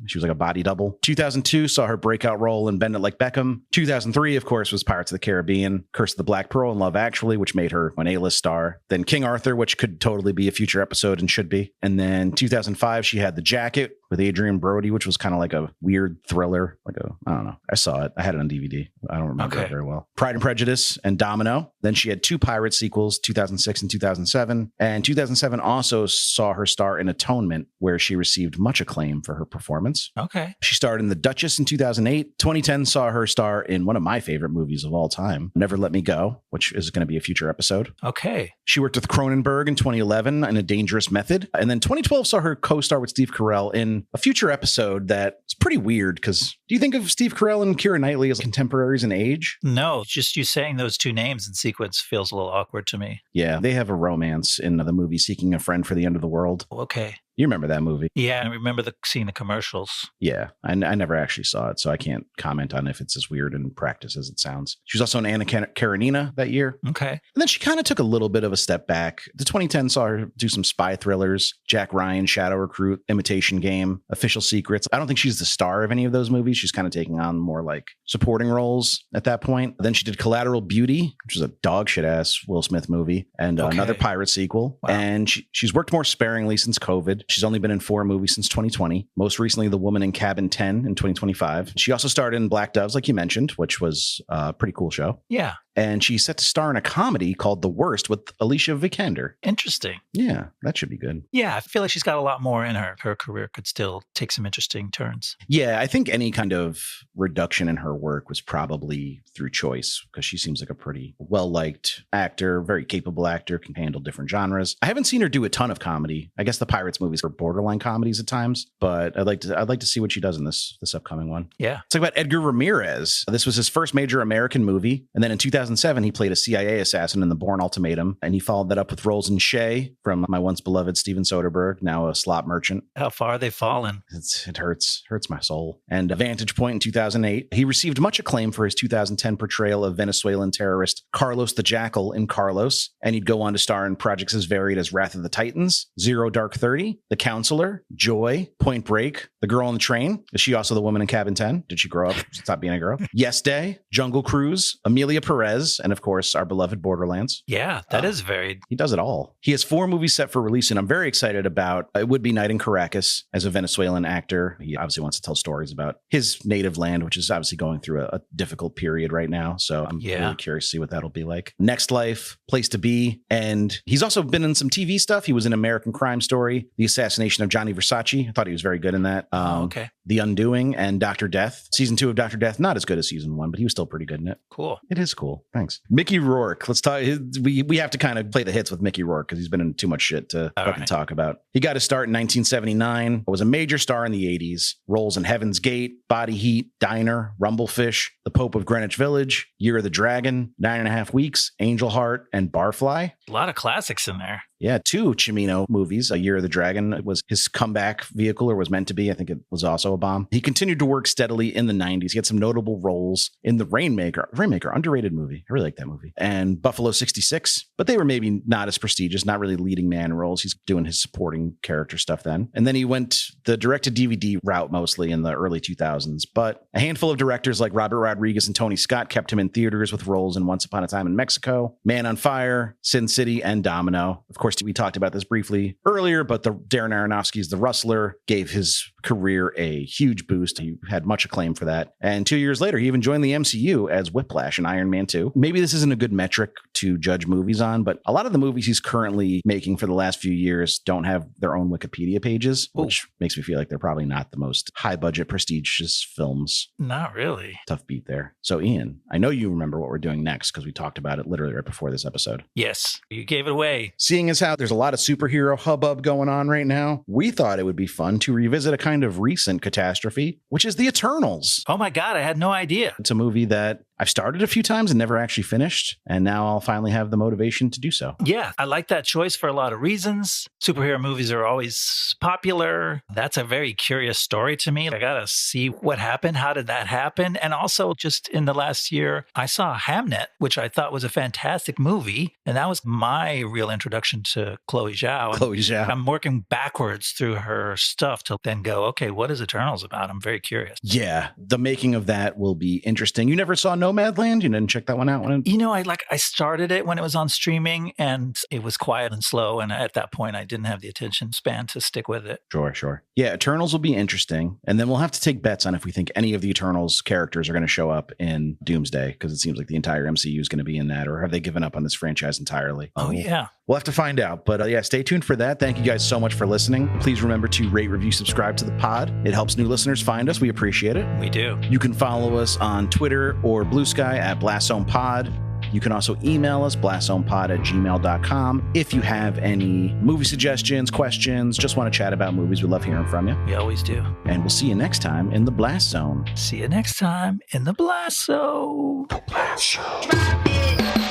She was like a body double. 2002 saw her breakout role in Bend It Like Beckham. 2003, of course, was Pirates of the Caribbean, Curse of the Black Pearl, and Love Actually, which made her an A-list star. Then King Arthur, which could totally be a future episode and should be. And then 2005, she had The Jacket with Adrian Brody, which was kind of like a weird thriller. I don't know. I saw it. I had it on DVD. I don't remember it very well. Pride and Prejudice and Domino. Then she had 2 Pirate sequels, 2006 and 2007. And 2007 also saw her star in Atonement, where she received much acclaim for her performance. She starred in The Duchess in 2008. 2010 saw her star in one of my favorite movies of all time, Never Let Me Go, which is going to be a future episode. She worked with Cronenberg in 2011 in A Dangerous Method. And then 2012 saw her co-star with Steve Carell in a future episode that's pretty weird because do you think of Steve Carell and Keira Knightley as contemporaries in age? No, just you saying those 2 names in sequence feels a little awkward to me. Yeah, they have a romance in the movie Seeking a Friend for the End of the World. You remember that movie? Yeah, I remember seeing the commercials. Yeah, I never actually saw it, so I can't comment on if it's as weird in practice as it sounds. She was also in Anna Karenina that year. And then she kind of took a little bit of a step back. The 2010 saw her do some spy thrillers, Jack Ryan, Shadow Recruit, Imitation Game, Official Secrets. I don't think she's the star of any of those movies. She's kind of taking on more like supporting roles at that point. Then she did Collateral Beauty, which is a dog shit ass Will Smith movie, and another pirate sequel. Wow. And she's worked more sparingly since COVID. She's only been in 4 movies since 2020. Most recently, The Woman in Cabin 10 in 2025. She also starred in Black Doves, like you mentioned, which was a pretty cool show. Yeah. And she's set to star in a comedy called The Worst with Alicia Vikander. Interesting. Yeah, that should be good. Yeah, I feel like she's got a lot more in her. Her career could still take some interesting turns. Yeah, I think any kind of reduction in her work was probably through choice because she seems like a pretty well-liked actor, very capable actor, can handle different genres. I haven't seen her do a ton of comedy. I guess the Pirates movies are borderline comedies at times, but I'd like to see what she does in this upcoming one. Yeah. Let's talk about Edgar Ramirez. This was his first major American movie, and then in 2007, he played a CIA assassin in The Bourne Ultimatum, and he followed that up with roles in Shay from my once beloved Steven Soderbergh, now a slot merchant. How far have they fallen? It hurts my soul. And Vantage Point in 2008. He received much acclaim for his 2010 portrayal of Venezuelan terrorist Carlos the Jackal in Carlos, and he'd go on to star in projects as varied as Wrath of the Titans, Zero Dark 30, The Counselor, Joy, Point Break, The Girl on the Train. Is she also the woman in Cabin 10? Did she grow up? Stop being a girl? Yes Day, Jungle Cruise, Amelia Perez, and of course, our beloved Borderlands. Yeah, that is varied. He does it all. He has 4 movies set for release, and I'm very excited about It Would Be Night in Caracas as a Venezuelan actor. He obviously wants to tell stories about his native land, which is obviously going through a difficult period right now. So I'm really curious to see what that'll be like. Next Life, Place to Be, and he's also been in some TV stuff. He was in American Crime Story, The Assassination of Gianni Versace. I thought he was very good in that. Okay. The Undoing and Dr. Death. Season 2 of Dr. Death, not as good as season 1, but he was still pretty good in it. Cool. It is cool. Thanks. Mickey Rourke. Let's talk. We have to kind of play the hits with Mickey Rourke because he's been in too much shit to fucking talk about. He got his start in 1979. Was a major star in the 80s. Roles in Heaven's Gate, Body Heat, Diner, Rumblefish, The Pope of Greenwich Village, Year of the Dragon, 9.5 Weeks, Angel Heart, and Barfly. A lot of classics in there. Yeah, 2 Cimino movies. A Year of the Dragon was his comeback vehicle, or was meant to be. I think it was also a bomb. He continued to work steadily in the 90s. He had some notable roles in The Rainmaker. Underrated movie. I really like that movie. And Buffalo 66. But they were maybe not as prestigious, not really leading man roles. He's doing his supporting character stuff then. And then he went the direct-to-DVD route mostly in the early 2000s. But a handful of directors like Robert Rodriguez and Tony Scott kept him in theaters with roles in Once Upon a Time in Mexico, Man on Fire, Sin City, and Domino. Of course, we talked about this briefly earlier, but Darren Aronofsky's The Rustler gave his career a huge boost. He had much acclaim for that. And 2 years later, he even joined the MCU as Whiplash in Iron Man 2. Maybe this isn't a good metric to judge movies on, but a lot of the movies he's currently making for the last few years don't have their own Wikipedia pages, which makes me feel like they're probably not the most high-budget, prestigious films. Not really. Tough beat there. So, Ian, I know you remember what we're doing next because we talked about it literally right before this episode. Yes, you gave it away. Seeing as how there's a lot of superhero hubbub going on right now, we thought it would be fun to revisit a kind of recent catastrophe, which is The Eternals. Oh my God, I had no idea. It's a movie that I've started a few times and never actually finished, and now I'll finally have the motivation to do so. Yeah, I like that choice for a lot of reasons. Superhero movies are always popular. That's a very curious story to me. I gotta see what happened. How did that happen? And also, just in the last year, I saw Hamnet, which I thought was a fantastic movie, and that was my real introduction to Chloe Zhao. Chloe Zhao. I'm working backwards through her stuff to then go, okay, what is Eternals about? I'm very curious. Yeah, the making of that will be interesting. You never saw Nomadland? You didn't check that one out? I started it when it was on streaming and it was quiet and slow. And at that point, I didn't have the attention span to stick with it. Sure. Yeah, Eternals will be interesting. And then we'll have to take bets on if we think any of the Eternals characters are going to show up in Doomsday, because it seems like the entire MCU is going to be in that, or have they given up on this franchise entirely? Oh, yeah. We'll have to find out. But yeah, stay tuned for that. Thank you guys so much for listening. Please remember to rate, review, subscribe to the pod. It helps new listeners find us. We appreciate it. We do. You can follow us on Twitter or Blue Sky at BlastZonePod. You can also email us, blastzonepod@gmail.com. If you have any movie suggestions, questions, just want to chat about movies, we love hearing from you. We always do. And we'll see you next time in the Blast Zone. See you next time in the Blast Zone. The Blast Zone.